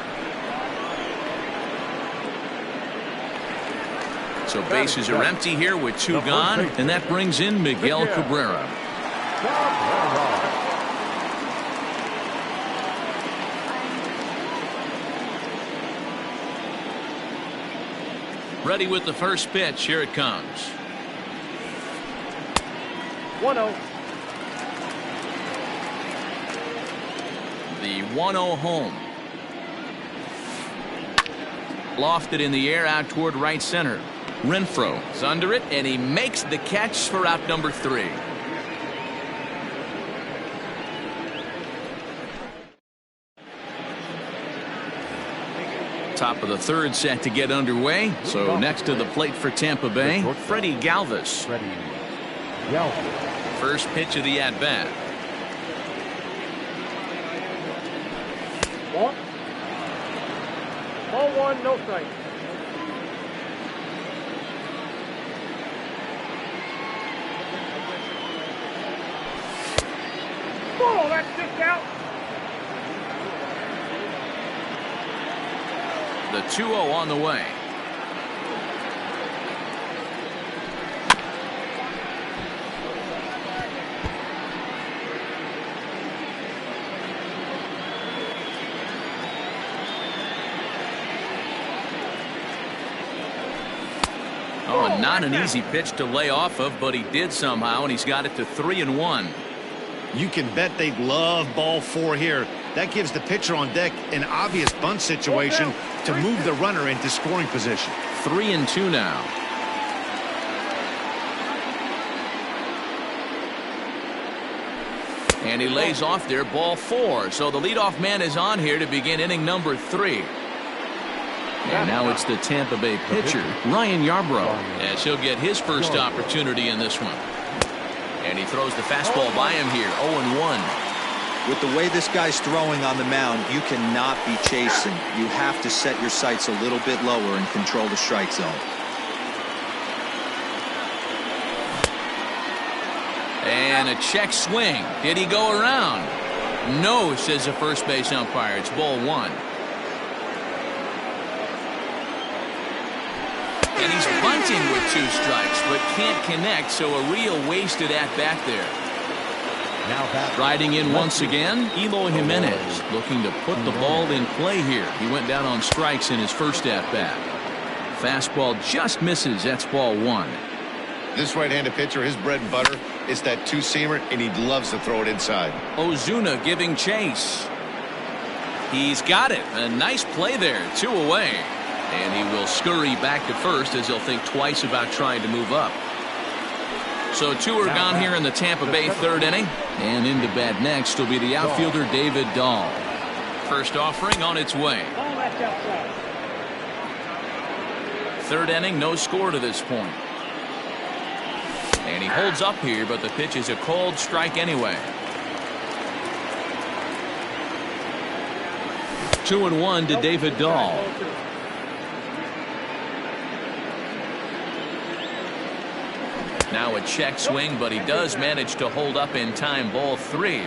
So bases are empty here with 2 gone, and that brings in Miguel Cabrera. Ready with the first pitch. Here it comes. 1-0. The 1-0 home. Lofted in the air out toward right center. Renfroe is under it, and he makes the catch for out number 3. Top of the 3rd set to get underway. So next to the plate for Tampa Bay, Freddie Galvis. First pitch of the at-bat. Ball 1, no strike. Oh, that sticks out. The 2-0 on the way. Oh, not an easy pitch to lay off of, but he did somehow, and he's got it to 3-1. You can bet they love ball 4 here. That gives the pitcher on deck an obvious bunt situation to move the runner into scoring position. 3-2 now. And he lays off there, ball 4. So the leadoff man is on here to begin inning number 3. And now it's the Tampa Bay pitcher, Ryan Yarbrough, as he'll get his first opportunity in this one. And he throws the fastball by him here, 0-1. With the way this guy's throwing on the mound, you cannot be chasing. You have to set your sights a little bit lower and control the strike zone. And a check swing. Did he go around? No, says the first base umpire. It's ball 1. And he's bunting with 2 strikes, but can't connect, so a real wasted at-bat there. Riding in once again, Eloy Jimenez, looking to put the ball in play here. He went down on strikes in his first at-bat. Fastball just misses. That's ball 1. This right-handed pitcher, his bread and butter is that 2-seamer, and he loves to throw it inside. Ozuna giving chase. He's got it. A nice play there. 2 away. And he will scurry back to first as he'll think twice about trying to move up. So 2 are gone here in the Tampa Bay 3rd inning. And into bat next will be the outfielder David Dahl. First offering on its way. 3rd inning, no score to this point. And he holds up here, but the pitch is a cold strike anyway. 2-1 to David Dahl. Now a check swing, but he does manage to hold up in time. Ball 3.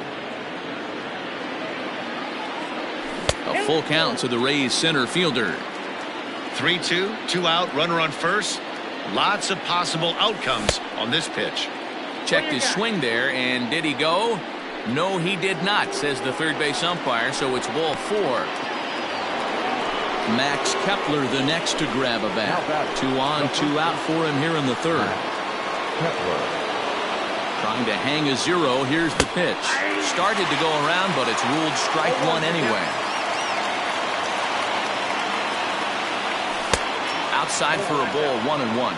A full count to the Rays center fielder. 3-2, 2 out, runner on first. Lots of possible outcomes on this pitch. Checked his swing there, and did he go? No, he did not, says the third base umpire, so it's ball 4. Max Kepler the next to grab a bat. 2 on, 2 out for him here in the 3rd. Trying to hang a 0. Here's the pitch. Started to go around, but it's ruled strike 1 anyway. Outside for a ball, 1-1.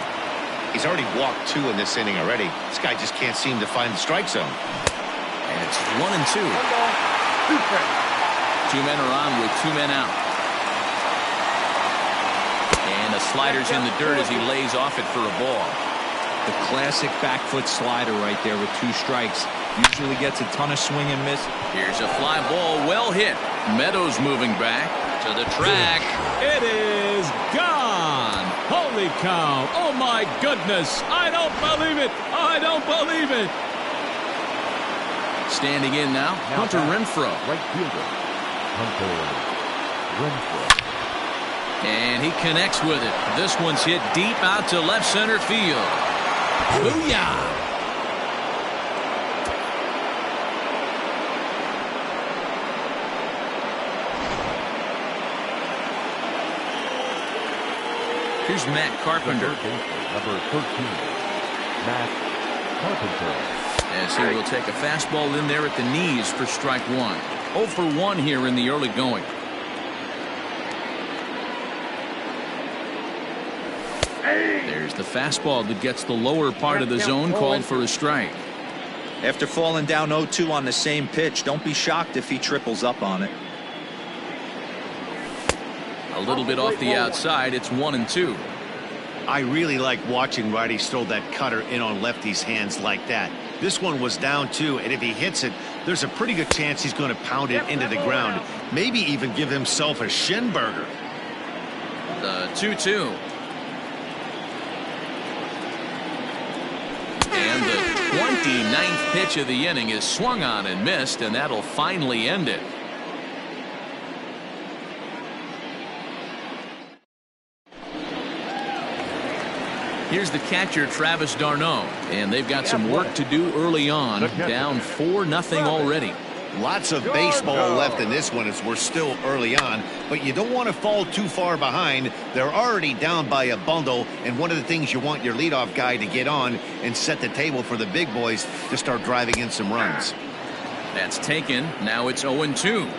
He's already walked 2 in this inning already. This guy just can't seem to find the strike zone. And it's 1-2. 2 men are on with 2 men out. And the slider's in the dirt as he lays off it for a ball. The classic back foot slider right there with 2 strikes. Usually gets a ton of swing and miss. Here's a fly ball, well hit. Meadows moving back. To the track. It is gone. Holy cow. Oh, my goodness. I don't believe it. I don't believe it. Standing in now, Hunter Renfroe. Right fielder, Hunter Renfroe. And he connects with it. This one's hit deep out to left center field. Booyah! Here's Matt Carpenter. Number 13, Matt Carpenter. As he will take a fastball in there at the knees for strike one. 0 for 1 here in the early going. There's the fastball that gets the lower part of the zone called for a strike. After falling down 0-2 on the same pitch, don't be shocked if he triples up on it. A little bit off the outside. It's 1-2. I really like watching righties throw that cutter in on lefties' hands like that. This one was down 2, and if he hits it, there's a pretty good chance he's going to pound it into the ground. Maybe even give himself a shin burger. The 2-2. And the 29th pitch of the inning is swung on and missed, and that'll finally end it. Here's the catcher, Travis d'Arnaud, and they've got some work to do early on. Down 4-0 already. Lots of baseball left in this one as we're still early on, but you don't want to fall too far behind. They're already down by a bundle, and one of the things you want your leadoff guy to get on and set the table for the big boys to start driving in some runs. That's taken. Now it's 0-2.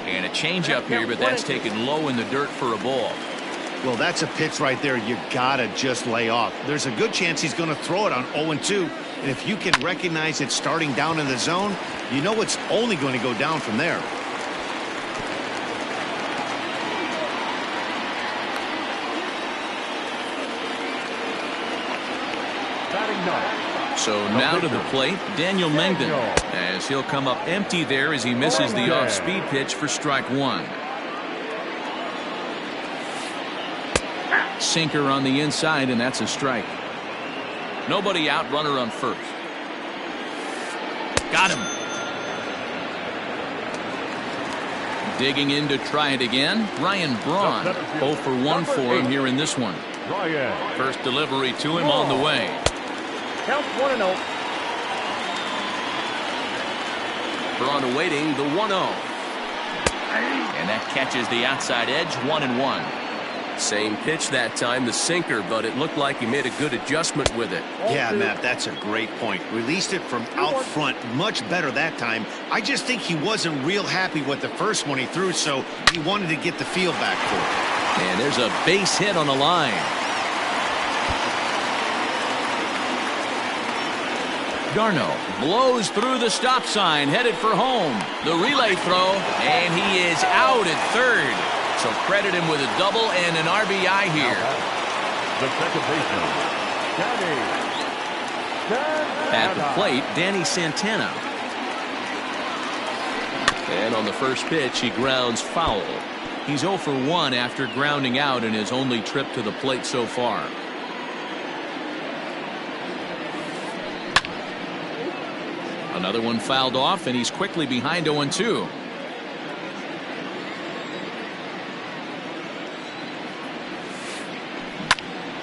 And a changeup here, but that's taken low in the dirt for a ball. Well, that's a pitch right there you gotta just lay off. There's a good chance he's going to throw it on 0-2, and if you can recognize it starting down in the zone, you know it's only going to go down from there. Batting ninth. So now to the plate, Daniel Mengden, as he'll come up empty there as he misses the off-speed pitch for strike one. Sinker on the inside, and that's a strike. Nobody out, runner on first. Got him. Digging in to try it again, Ryan Braun. 0 for 1 for him here in this one. First delivery to him on the way. Count 1-0. Braun awaiting the 1-0. And that catches the outside edge, 1-1. Same pitch that time, the sinker, but it looked like he made a good adjustment with it. Yeah, Matt, that's a great point. Released it from out front much better that time. I just think he wasn't real happy with the first one he threw, so he wanted to get the feel back for it. And there's a base hit on the line. d'Arnaud blows through the stop sign, headed for home. The relay throw, and he is out at third. So credit him with a double and an RBI here. The second baseman, At the plate, Danny Santana. And on the first pitch, he grounds foul. He's 0 for 1 after grounding out in his only trip to the plate so far. Another one fouled off, and he's quickly behind 0-2.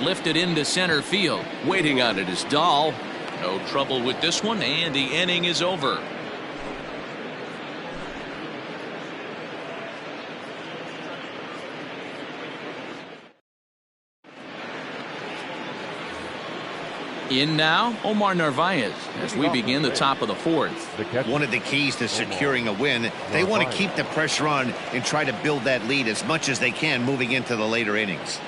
Lifted into center field. Waiting on it is Dahl. No trouble with this one, and the inning is over. In now, Omar Narvaez, as we begin the top of the fourth. One of the keys to securing a win, they want to keep the pressure on and try to build that lead as much as they can moving into the later innings.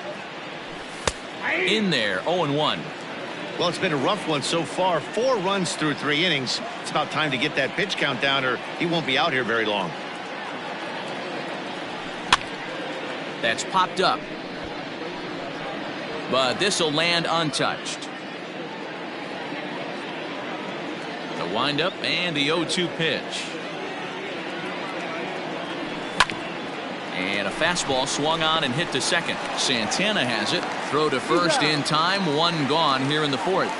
In there, 0-1. Well, it's been a rough one so far. 4 runs through 3 innings. It's about time to get that pitch count down, or he won't be out here very long. That's popped up. But this will land untouched. The The windup and the 0-2 pitch. And a fastball swung on and hit to second. Santana has it. Throw to first in time. One gone here in the fourth.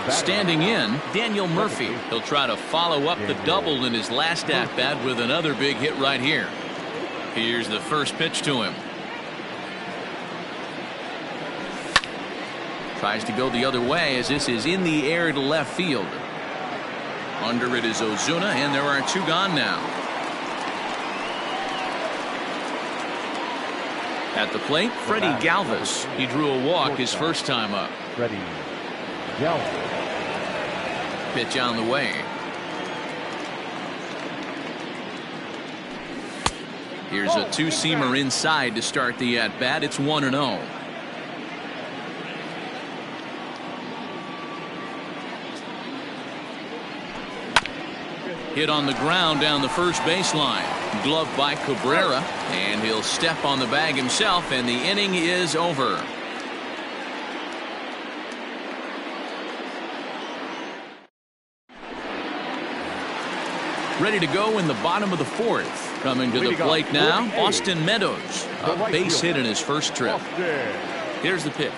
Standing in, Daniel Murphy. He'll try to follow up the double in his last at-bat with another big hit right here. Here's the first pitch to him. Tries to go the other way as this is in the air to left field. Under it is Ozuna, and there are 2 gone now. At the plate, Freddie Galvis. He drew a walk his first time up. Freddie Galvis. Pitch on the way. Here's a 2-seamer inside to start the at-bat. It's 1-0. Hit on the ground down the first baseline. Gloved by Cabrera, and he'll step on the bag himself, and the inning is over. Ready to go in the bottom of the fourth. Coming to the plate now, Austin Meadows. A base hit in his first trip. Here's the pitch.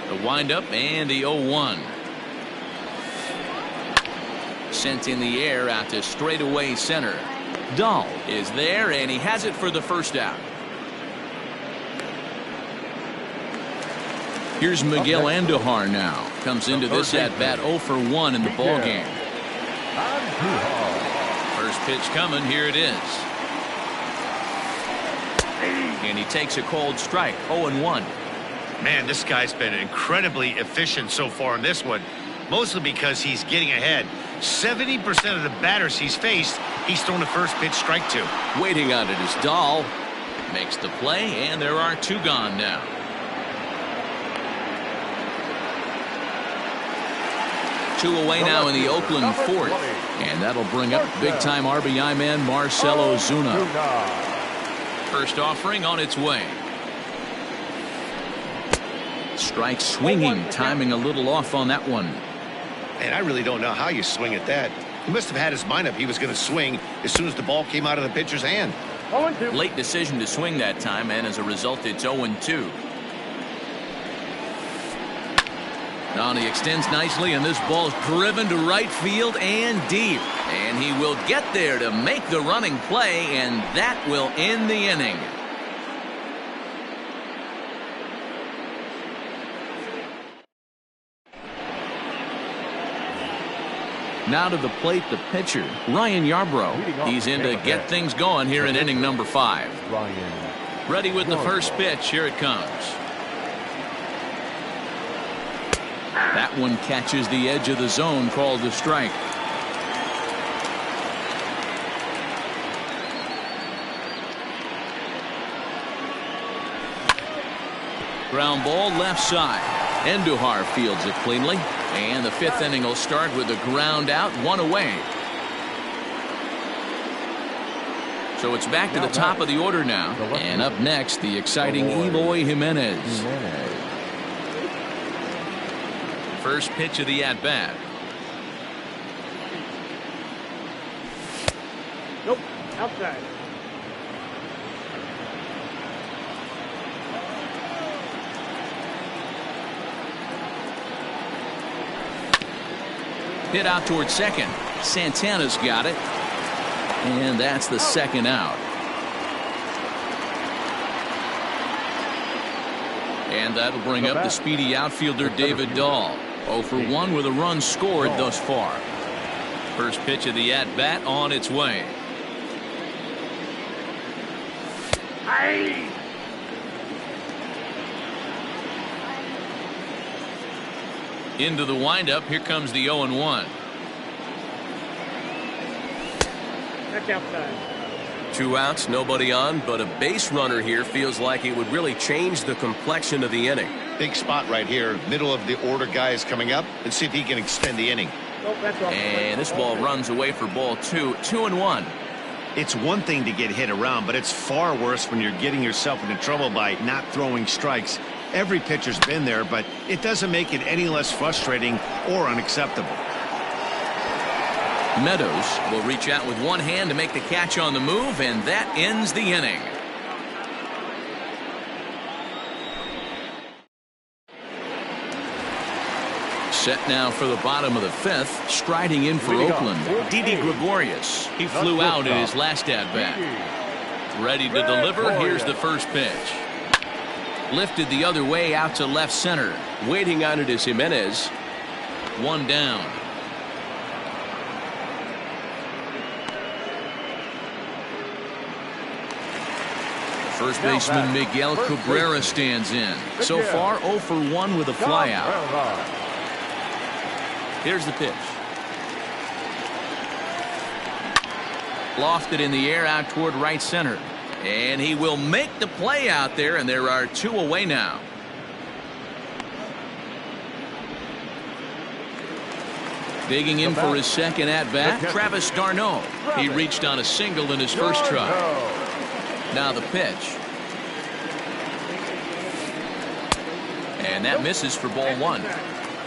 The windup and the 0-1. Sent in the air out to straightaway center. Dahl is there, and he has it for the first out. Here's Miguel Andujar now. Comes into this at-bat 0 for 1 in the ballgame. First pitch coming. Here it is. And he takes a cold strike. 0-1. Man, this guy's been incredibly efficient so far in this one. Mostly because he's getting ahead. 70% of the batters he's faced, he's thrown the first pitch strike to. Waiting on it is Dahl. Makes the play, and there are 2 gone now. 2 away now in the Oakland fourth. And that'll bring up big-time RBI man Marcell Ozuna. First offering on its way. Strike swinging, timing a little off on that one. And I really don't know how you swing at that. He must have had his mind up he was going to swing as soon as the ball came out of the pitcher's hand. Late decision to swing that time, and as a result, it's 0-2. Now he extends nicely, and this ball's driven to right field and deep. And he will get there to make the running play, and that will end the inning. Now to the plate, the pitcher, Ryan Yarbrough. He's in to get things going here in inning number 5. Ready with the first pitch. Here it comes. That one catches the edge of the zone, called the strike. Ground ball left side. Andujar fields it cleanly. And the 5th inning will start with a ground out, 1 away. So it's back to the top of the order now. And up next, the exciting Eloy Jimenez. First pitch of the at-bat. Nope, outside. Hit out towards second. Santana's got it. And that's the second out. And that'll bring up the speedy outfielder David Dahl. 0 for 1 with a run scored thus far. First pitch of the at-bat on its way. Into the windup. Here comes the 0-1. That's outside. 2 outs, nobody on, but a base runner here feels like it would really change the complexion of the inning. Big spot right here. Middle of the order guy is coming up. Let's see if he can extend the inning. Nope, that's off. And this ball runs away for ball 2. 2-1. It's one thing to get hit around, but it's far worse when you're getting yourself into trouble by not throwing strikes. Every pitcher's been there, but it doesn't make it any less frustrating or unacceptable. Meadows will reach out with one hand to make the catch on the move, and that ends the inning. Set now for the bottom of the fifth. Striding in for Oakland, Didi Gregorius. He flew out in his last at-bat. Ready to deliver. Here's the first pitch. Lifted the other way out to left center. Waiting on it is Jimenez. One down. First baseman Miguel Cabrera stands in. So far 0 for 1 with a flyout. Here's the pitch. Lofted in the air out toward right center. And he will make the play out there, and there are 2 away now. Digging in for his second at-bat, Travis d'Arnaud. He reached on a single in his first try. Now the pitch. And that misses for ball 1.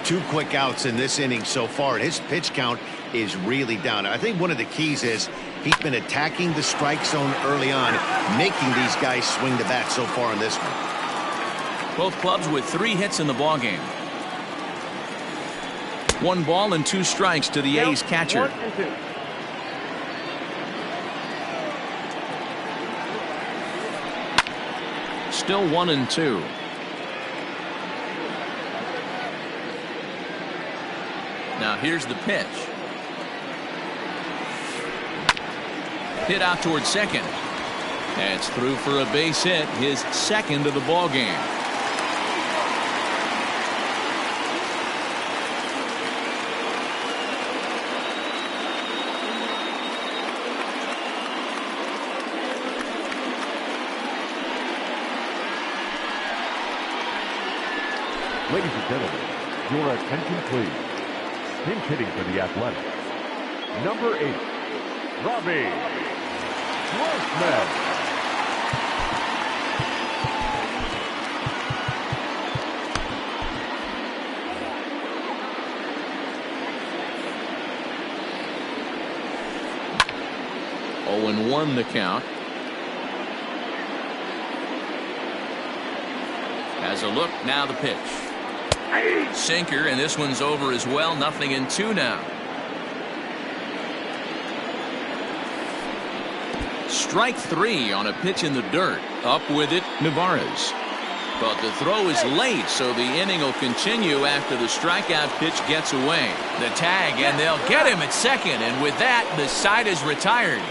2 quick outs in this inning so far, and his pitch count is really down. I think one of the keys is he's been attacking the strike zone early on, making these guys swing the bat so far in this one. Both clubs with 3 hits in the ballgame. 1 ball and 2 strikes to the A's catcher. Still 1-2. Now here's the pitch. Hit out towards second. That's through for a base hit, his second of the ball game. Ladies and gentlemen, your attention please. Pinch hitting for the Athletics, number 8, Robbie Grossman. Oh, and 1 the count. Has a look, now the pitch. Sinker, and this one's over as well. 0-2 now. Strike 3 on a pitch in the dirt. Up with it, Nevarez. But the throw is late, so the inning will continue after the strikeout pitch gets away. The tag, and they'll get him at second, and with that, the side is retired.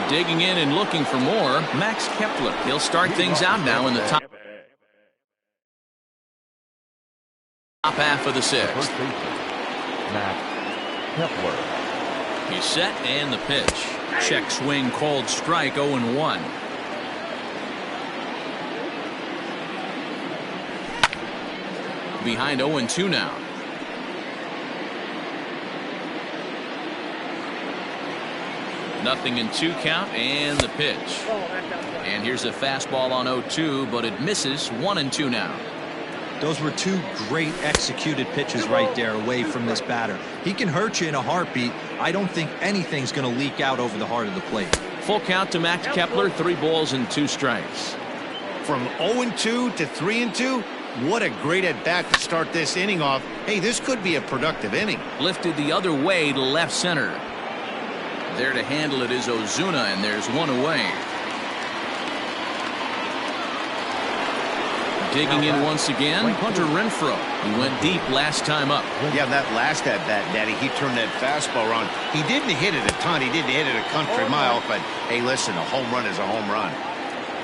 Digging in and looking for more, Max Kepler. He'll start things out now in the top half of the 6th. Max Kepler. He's set, and the pitch. Check swing called strike. 0-1. Behind 0-2 now. Nothing in 2 count, and the pitch. And here's a fastball on 0-2, but it misses. 1-2 now. Those were 2 great executed pitches right there away from this batter. He can hurt you in a heartbeat. I don't think anything's going to leak out over the heart of the plate. Full count to Max Kepler. 3 balls and 2 strikes. From 0-2 to 3-2, what a great at-bat to start this inning off. Hey, this could be a productive inning. Lifted the other way to left center. There to handle it is Ozuna, and there's 1 away. Digging in once again, Hunter Renfroe. He went deep last time up. Yeah, that last at-bat, Daddy, he turned that fastball around. He didn't hit it a ton. He didn't hit it a country mile, but hey, listen, a home run is a home run.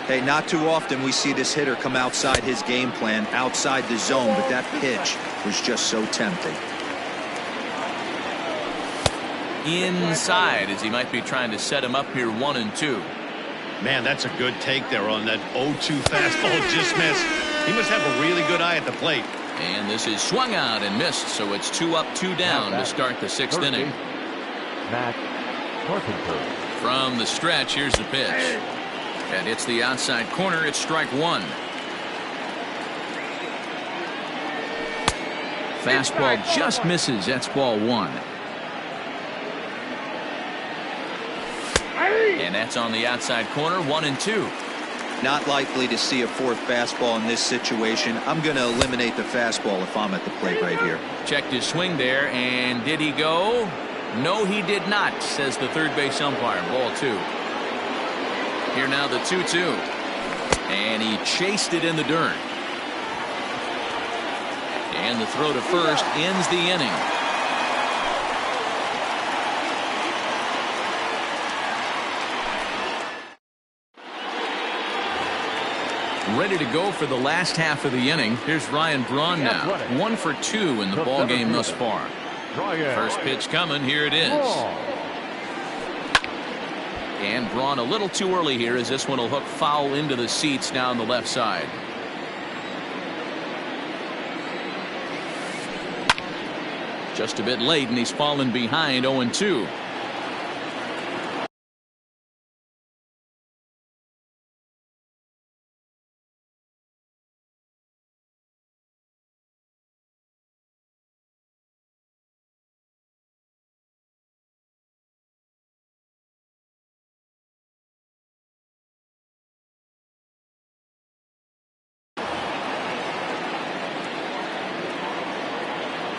Hey, not too often we see this hitter come outside his game plan, outside the zone, but that pitch was just so tempting. inside as he might be trying to set him up here 1-2. Man, that's a good take there on that 0-2 fastball. Just missed. He must have a really good eye at the plate. And this is swung out and missed, so it's 2 up, 2 down to start the 6th inning. Matt Carpenter. From the stretch, here's the pitch. That hits the outside corner. It's strike 1. Fastball just misses. That's ball 1. And that's on the outside corner, 1-2. Not likely to see a 4th fastball in this situation. I'm going to eliminate the fastball if I'm at the plate right here. Checked his swing there, and did he go? No, he did not, says the third base umpire. Ball 2. Here now the 2-2. And he chased it in the dirt. And the throw to first ends the inning. Ready to go for the last half of the inning. Here's Ryan Braun now. 1 for 2 in the ball game thus far. First pitch coming. Here it is. And Braun a little too early here as this one will hook foul into the seats down the left side. Just a bit late, and he's fallen behind 0-2.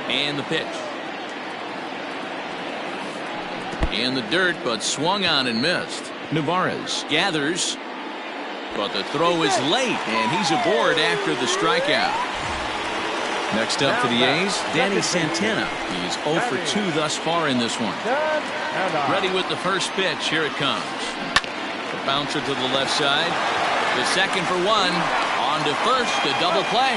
And the pitch. In the dirt, but swung on and missed. Navarez gathers, but the throw is late, and he's aboard after the strikeout. Next up for the A's, Danny Santana. He's 0 for 2 thus far in this one. Ready with the first pitch. Here it comes. The bouncer to the left side. The second for 1. On to first, the double play.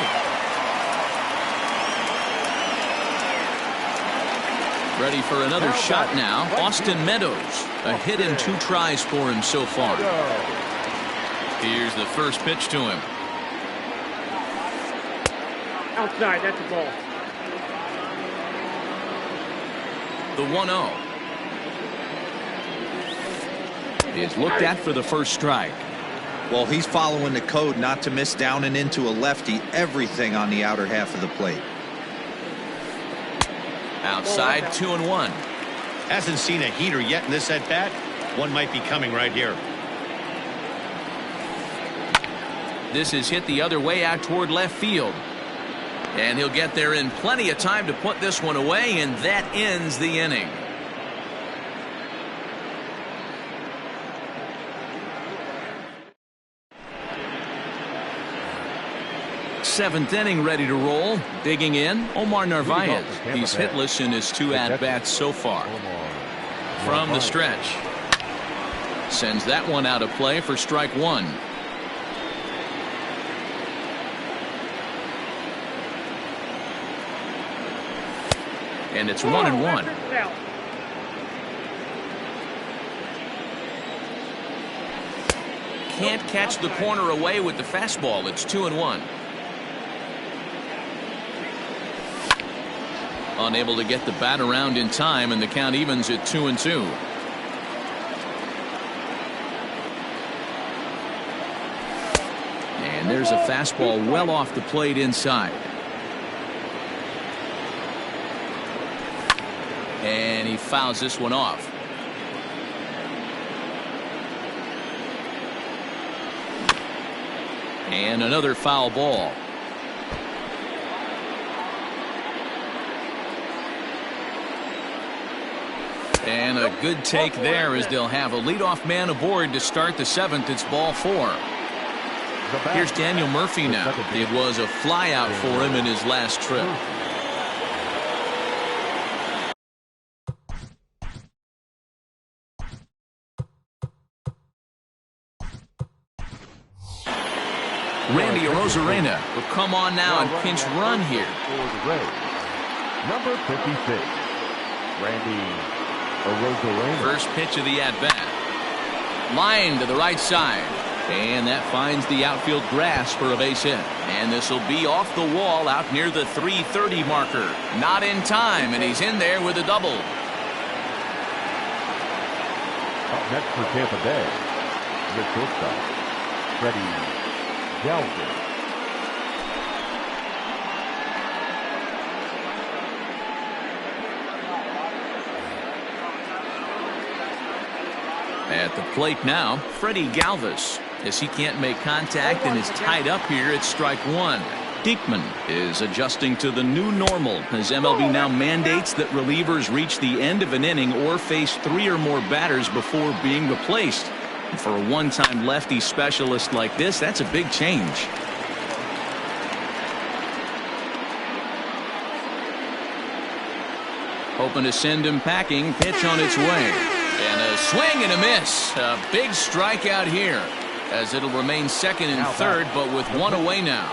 Ready for another shot now. Austin Meadows. A hit in 2 tries for him so far. Here's the first pitch to him. Outside, that's a ball. The 1-0 is looked at for the first strike. Well, he's following the code not to miss down and into a lefty. Everything on the outer half of the plate. Outside, 2-1. Hasn't seen a heater yet in this at bat. One might be coming right here. This is hit the other way out toward left field. And he'll get there in plenty of time to put this one away, and that ends the inning. Seventh inning ready to roll. Digging in, Omar Narvaez. He's hitless in his 2 at-bats so far. From the stretch. Sends that one out of play for strike 1. And it's 1-1. Can't catch the corner away with the fastball. It's 2-1. Unable to get the bat around in time, and the count evens at 2-2. And there's a fastball well off the plate inside. And he fouls this one off. And another foul ball. And a good take there as they'll have a leadoff man aboard to start the 7th. It's ball 4. Here's Daniel Murphy now. It was a fly out for him in his last trip. Randy Arozarena will come on now and pinch run here. For the Rays, number 56, Randy First pitch of the at-bat. Line to the right side. And that finds the outfield grass for a base hit. And this will be off the wall out near the 330 marker. Not in time, and he's in there with a double. Up next for Tampa Bay, the shortstop, Freddie Galvin. At the plate now, Freddie Galvis. As he can't make contact and is tied up here at strike one. Diekman is adjusting to the new normal as MLB now mandates that relievers reach the end of an inning or face 3 or more batters before being replaced. And for a one-time lefty specialist like this, that's a big change. Hoping to send him packing. Pitch on its way. And a swing and a miss. A big strikeout here, as it'll remain second and third, but with one away now.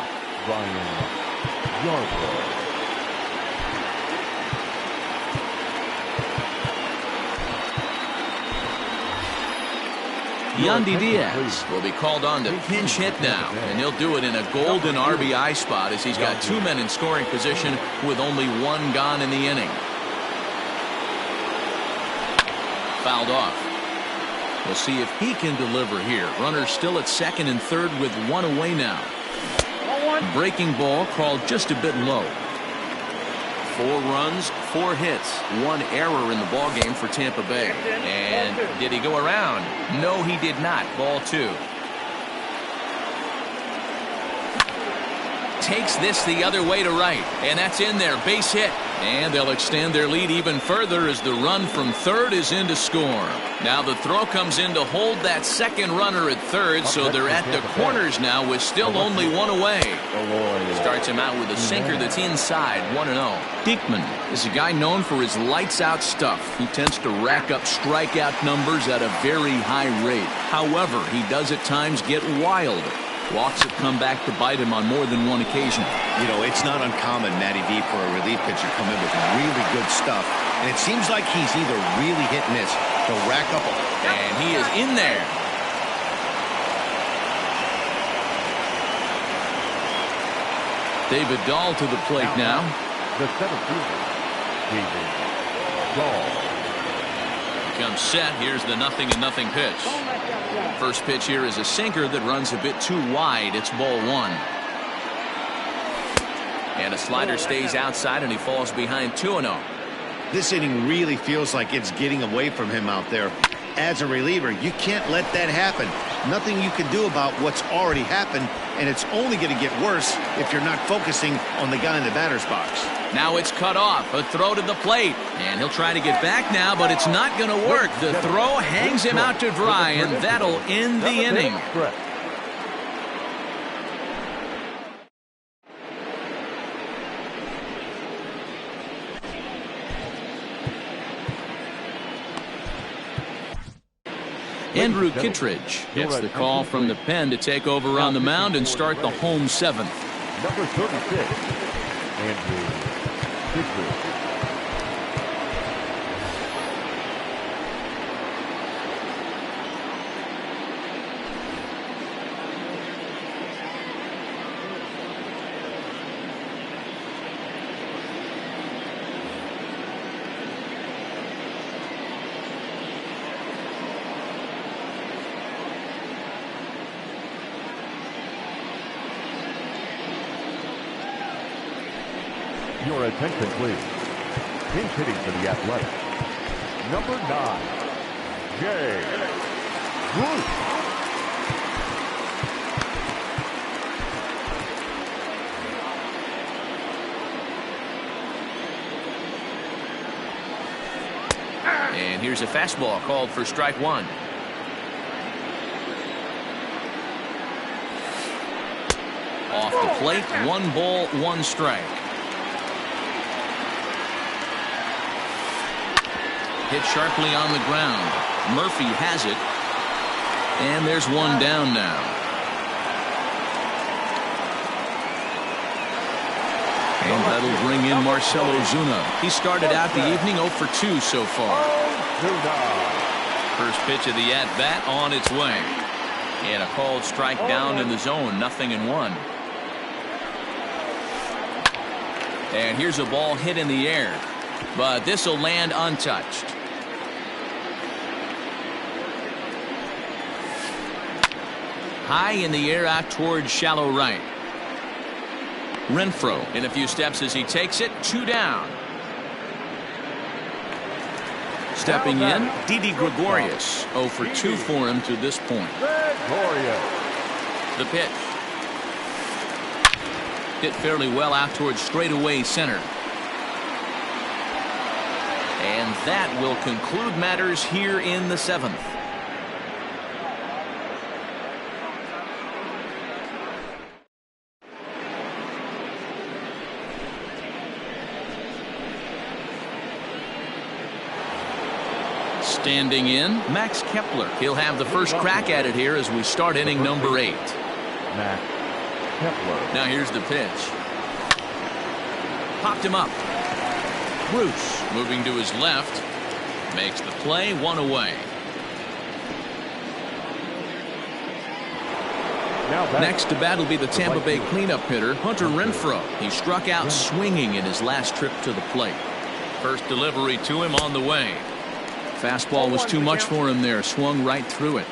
Yandy Diaz will be called on to pinch hit now, and he'll do it in a golden RBI spot as he's got 2 men in scoring position with only 1 gone in the inning. Fouled off. We'll see if he can deliver here. Runner still at second and third with 1 away now. Breaking ball called just a bit low. 4 runs, 4 hits, 1 error in the ball game for Tampa Bay. And did he go around? No, he did not. Ball 2. Takes this the other way to right, and that's in there. Base hit. And they'll extend their lead even further as the run from third is in to score. Now the throw comes in to hold that second runner at third, so they're at the corners now with still only 1 away. Starts him out with a sinker that's inside, 1-0. Diekman is a guy known for his lights-out stuff. He tends to rack up strikeout numbers at a very high rate. However, he does at times get wild. Walks have come back to bite him on more than 1 occasion. You know, it's not uncommon, Matty V, for a relief pitcher come in with really good stuff. And it seems like he's either really hit and miss. He'll rack up and he is in there. David Dahl to the plate now. The center fielder, David Dahl. Comes set. Here's the 0-0 pitch. First pitch here is a sinker that runs a bit too wide. It's ball 1. And a slider stays outside, and he falls behind 2-0. This inning really feels like it's getting away from him out there. As a reliever, you can't let that happen. Nothing you can do about what's already happened, and it's only going to get worse if you're not focusing on the guy in the batter's box. Now it's cut off. A throw to the plate. And he'll try to get back now, but it's not going to work. The throw hangs him out to dry, and that'll end the inning. Andrew Kittredge gets the call from the pen to take over on the mound and start the home 7th. Number 36, Andrew Kittredge. Your attention, please. Pinch hitting for the Athletics. Number 9, Jay Bruce. And here's a fastball called for strike 1. Off the plate, 1 ball, 1 strike. Hit sharply on the ground. Murphy has it. And there's 1 down now. And that'll bring in Marcell Ozuna. He started out the evening 0 for 2 so far. First pitch of the at-bat on its way. And a called strike down in the zone, 0-1. And here's a ball hit in the air, but this will land untouched. High in the air out towards shallow right. Renfroe in a few steps as he takes it, 2 down. Stepping in, Didi Gregorius. 0 for 2 for him to this point. The pitch. Hit fairly well out towards straightaway center. And that will conclude matters here in the 7th. Standing in, Max Kepler. He'll have the first crack at it here as we start inning number 8. Max Kepler. Now here's the pitch. Popped him up. Bruce moving to his left. Makes the play, 1 away. Next to bat will be the Tampa Bay cleanup hitter, Hunter Renfroe. He struck out swinging in his last trip to the plate. First delivery to him on the way. Fastball was too much for him there. Swung right through it.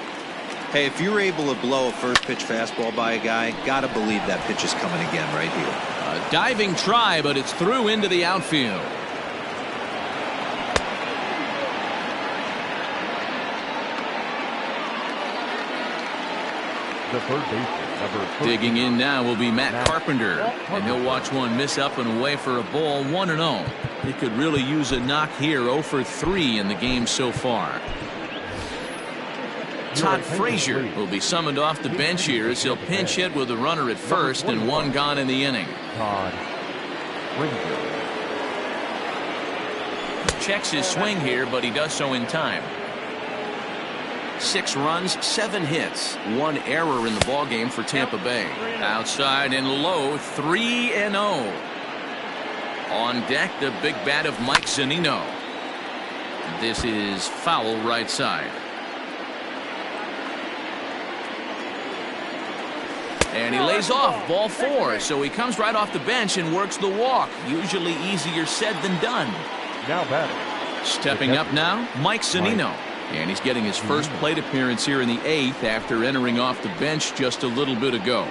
Hey, if you're able to blow a first pitch fastball by a guy, gotta believe that pitch is coming again right here. A diving try, but it's through into the outfield. The third baseman, number 13. Digging in now will be Matt Carpenter, and he'll watch one miss up and away for a ball, 1-0. He could really use a knock here. 0 for 3 in the game so far. Todd Frazier will be summoned off the bench here as he'll pinch hit with a runner at first and 1 gone in the inning. Todd Frazier. Checks his swing here, but he does so in time. 6 runs, 7 hits, 1 error in the ballgame for Tampa Bay. Outside and low, 3-0. On deck, the big bat of Mike Zunino. This is foul right side. And he lays off, ball 4, so he comes right off the bench and works the walk. Usually easier said than done. Now batting. Stepping up now, Mike Zunino. And he's getting his first plate appearance here in the 8th after entering off the bench just a little bit ago.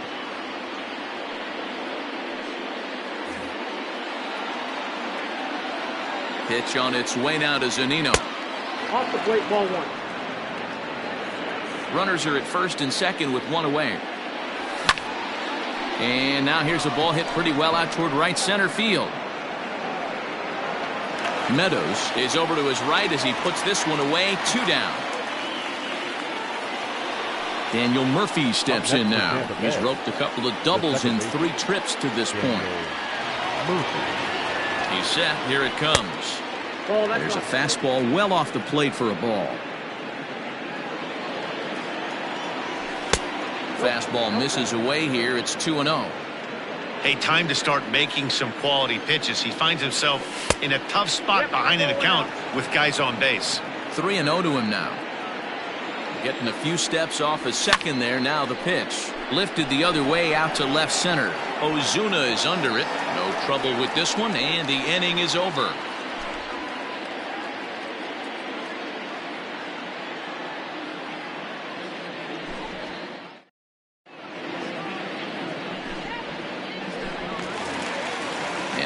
Pitch on its way now to Zunino. Off the plate, ball 1. Runners are at first and second with 1 away. And now here's a ball hit pretty well out toward right center field. Meadows is over to his right as he puts this one away, 2 down. Daniel Murphy steps in now. He's roped a couple of doubles in 3 trips to this point. He's set. Here it comes. There's a fastball well off the plate for a ball. Fastball misses away here. It's 2-0. Hey, time to start making some quality pitches. He finds himself in a tough spot behind an account with guys on base. 3-0 to him now. Getting a few steps off his second there. Now the pitch. Lifted the other way out to left center. Ozuna is under it. No trouble with this one, and the inning is over.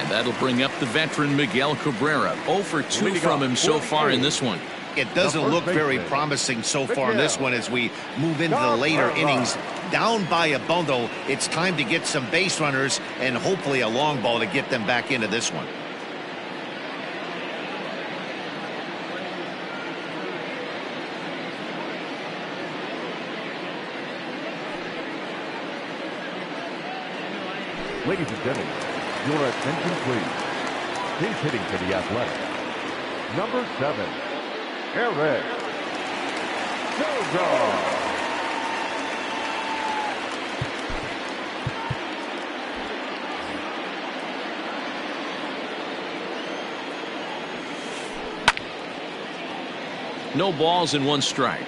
That'll bring up the veteran Miguel Cabrera. 0 for 2 from him so far in this one. It doesn't look very promising so far in this one as we move into the later innings. Down by a bundle, it's time to get some base runners and hopefully a long ball to get them back into this one. Ladies and gentlemen, your attention please. He's hitting for the Athletics. Number 7, Eric Soga. No balls and 1 strike.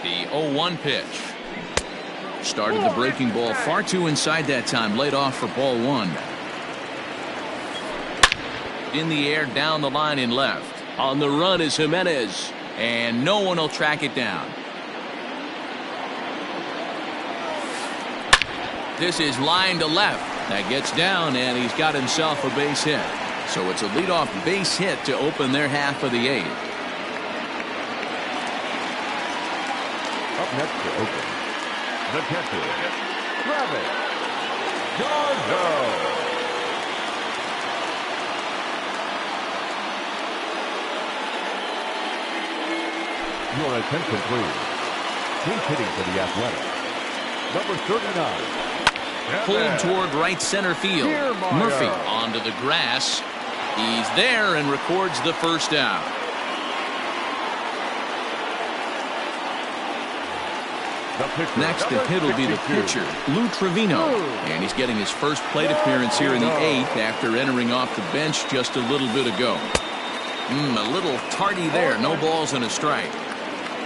The 0-1 pitch. Started the breaking ball far too inside that time. Laid off for ball 1. In the air, down the line in left. On the run is Jimenez. And no one will track it down. This is line to left. That gets down, and he's got himself a base hit. So it's a leadoff base hit to open their half of the 8th. Up next to open, the catcher, Travis Garza. Your attention, please. He's hitting for the Athletics. Number 39. Pulled toward right center field. Murphy onto the grass. He's there and records the first out. Next to hit will be the pitcher, Lou Trevino. And he's getting his first plate appearance here in the 8th after entering off the bench just a little bit ago. A little tardy there. No balls and a strike.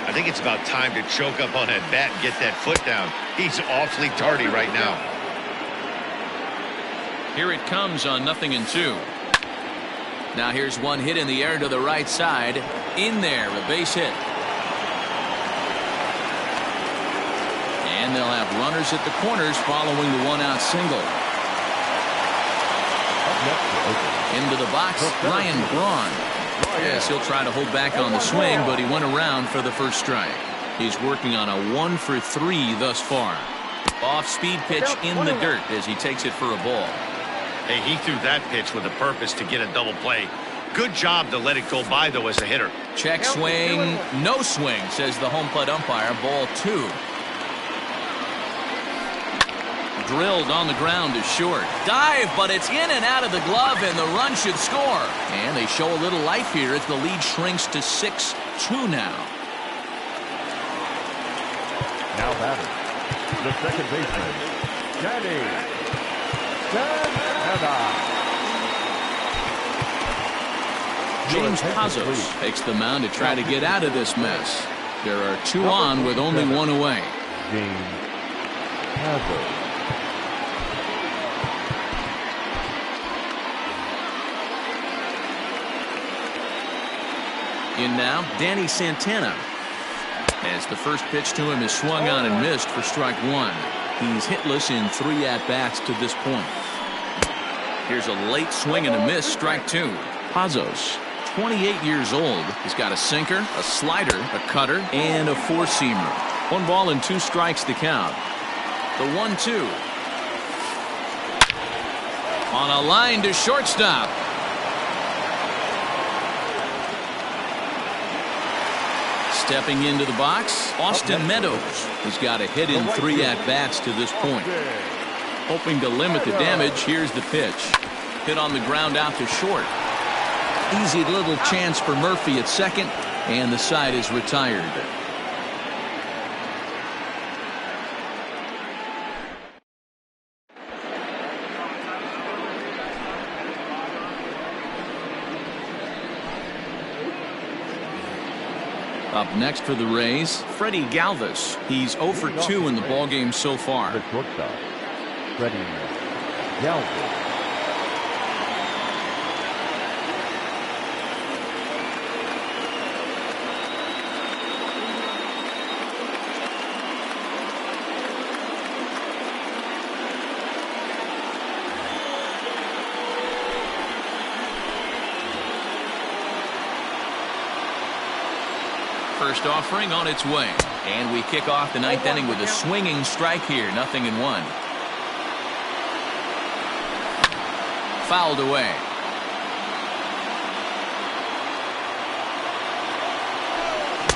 I think it's about time to choke up on that bat and get that foot down. He's awfully tardy right now. Here it comes on 0-2. Now here's one hit in the air to the right side. In there, a base hit. And they'll have runners at the corners following the 1-out single. Into the box, Ryan Braun. Yes, he'll try to hold back on the swing, but he went around for the first strike. He's working on a 1 for 3 thus far. Off-speed pitch in the dirt as he takes it for a ball. Hey, he threw that pitch with a purpose to get a double play. Good job to let it go by, though, as a hitter. Check swing, no swing, says the home plate umpire. Ball 2. Drilled on the ground is short. Dive, but it's in and out of the glove, and the run should score. And they show a little life here as the lead shrinks to 6-2 now. Now batter, the second baseman, Danny Santana. James Pazos takes the mound to try to get out of this mess. There are 2 on with only 1 away. James Pazos. In now, Danny Santana. As the first pitch to him is swung on and missed for strike 1. He's hitless in 3 at-bats to this point. Here's a late swing and a miss, strike 2. Pazos, 28 years old. He's got a sinker, a slider, a cutter, and a 4-seamer. 1 ball and 2 strikes to count. The 1-2. On a line to shortstop. Stepping into the box, Austin Meadows. He's got a hit in 3 at-bats to this point. Hoping to limit the damage, here's the pitch. Hit on the ground out to short. Easy little chance for Murphy at second, and the side is retired. Up next for the Rays, Freddie Galvis. He's 0 for 2 in the ballgame so far. The shortstop, Freddie Galvis. First offering on its way. And we kick off the 9th inning with a swinging strike here. 0-1. Fouled away.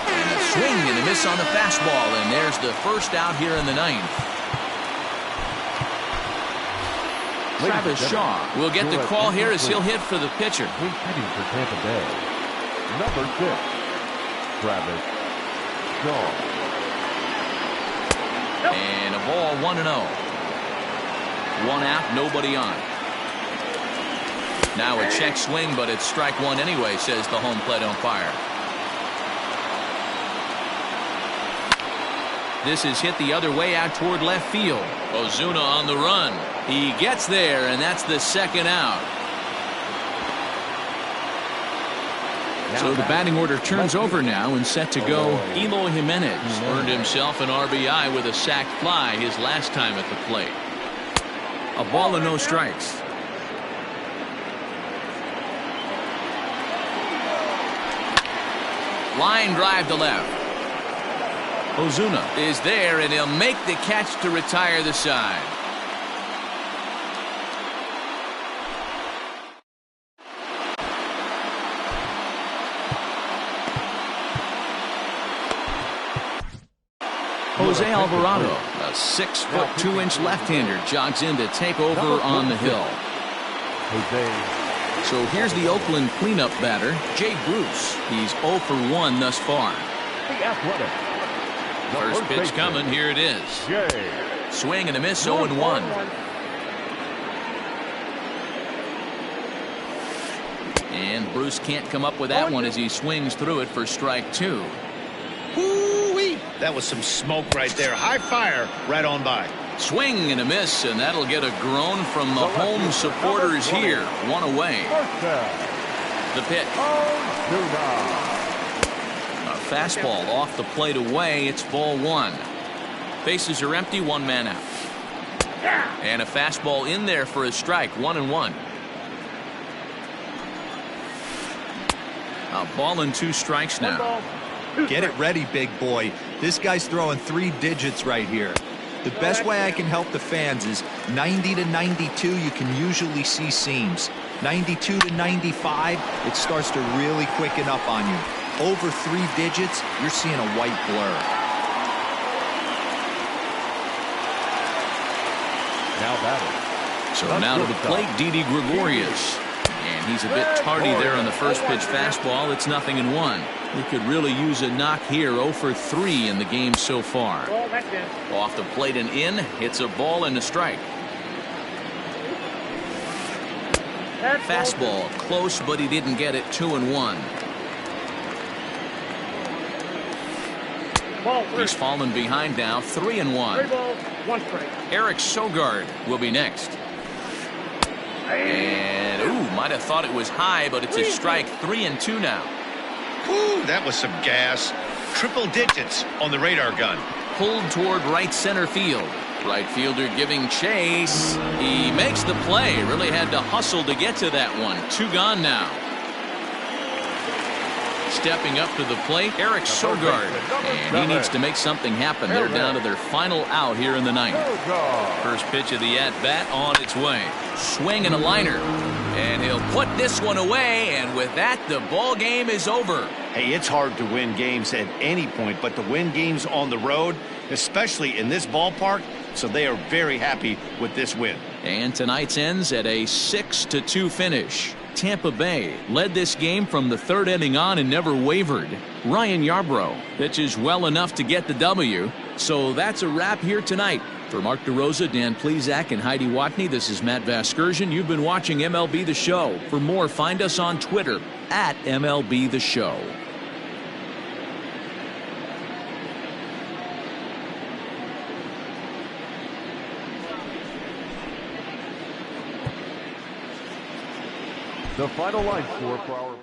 And a swing and a miss on the fastball. And there's the first out here in the 9th. Travis Shaw will get the call here as he'll hit for the pitcher. He's hitting for Tampa Bay. Number 6. Travis Shaw. And a ball 1-0. 1 out, nobody on. Now a check swing, but it's strike one anyway, says the home plate umpire. This is hit the other way out toward left field. Ozuna on the run. He gets there, and that's the second out. So the batting order turns over now and set to go. Eloy Jimenez earned himself an RBI with a sac fly his last time at the plate. A ball and no strikes. Line drive to left. Ozuna is there, and he'll make the catch to retire the side. Jose Alvarado, a 6'2" left-hander, jogs in to take over on the hill. So here's the Oakland cleanup batter, Jay Bruce. He's 0 for 1 thus far. First pitch coming. Here it is. Swing and a miss, 0-1. And Bruce can't come up with that one as he swings through it for strike two. Woo-wee. That was some smoke right there. High fire right on by. Swing and a miss, and that'll get a groan from the home supporters here. One away. The pitch. A fastball off the plate away. It's ball one. Bases are empty. One man out. And a fastball in there for a strike. 1-1. A ball and 2 strikes now. Get it ready, big boy. This guy's throwing 3 digits right here. The best way I can help the fans is 90 to 92, you can usually see seams. 92 to 95, it starts to really quicken up on you. Over 3 digits, you're seeing a white blur. Now batting. So now to the plate, Didi Gregorius. And he's a bit tardy there on the first pitch fastball. It's 0-1. He could really use a knock here. 0 for 3 in the game so far. Off the plate and in. It's a ball and a strike. Fastball close, but he didn't get it. 2-1. He's fallen behind now. 3-1. Eric Sogard will be next. And might have thought it was high, but it's a strike. 3-2 now. Woo, that was some gas. Triple digits on the radar gun. Pulled toward right center field. Right fielder giving chase. He makes the play. Really had to hustle to get to that one. 2 gone now. Stepping up to the plate, Eric Sogard. And he needs to make something happen. They're down to their final out here in the ninth. First pitch of the at-bat on its way. Swing and a liner. And he'll put this one away, and with that, the ball game is over. Hey, it's hard to win games at any point, but to win games on the road, especially in this ballpark, so they are very happy with this win. And tonight's ends at a 6-2 finish. Tampa Bay led this game from the 3rd inning on and never wavered. Ryan Yarbrough pitches well enough to get the W. So that's a wrap here tonight. For Mark DeRosa, Dan Plesac, and Heidi Watney, this is Matt Vasgersian. You've been watching MLB The Show. For more, find us on Twitter at MLB The Show. The final line score for our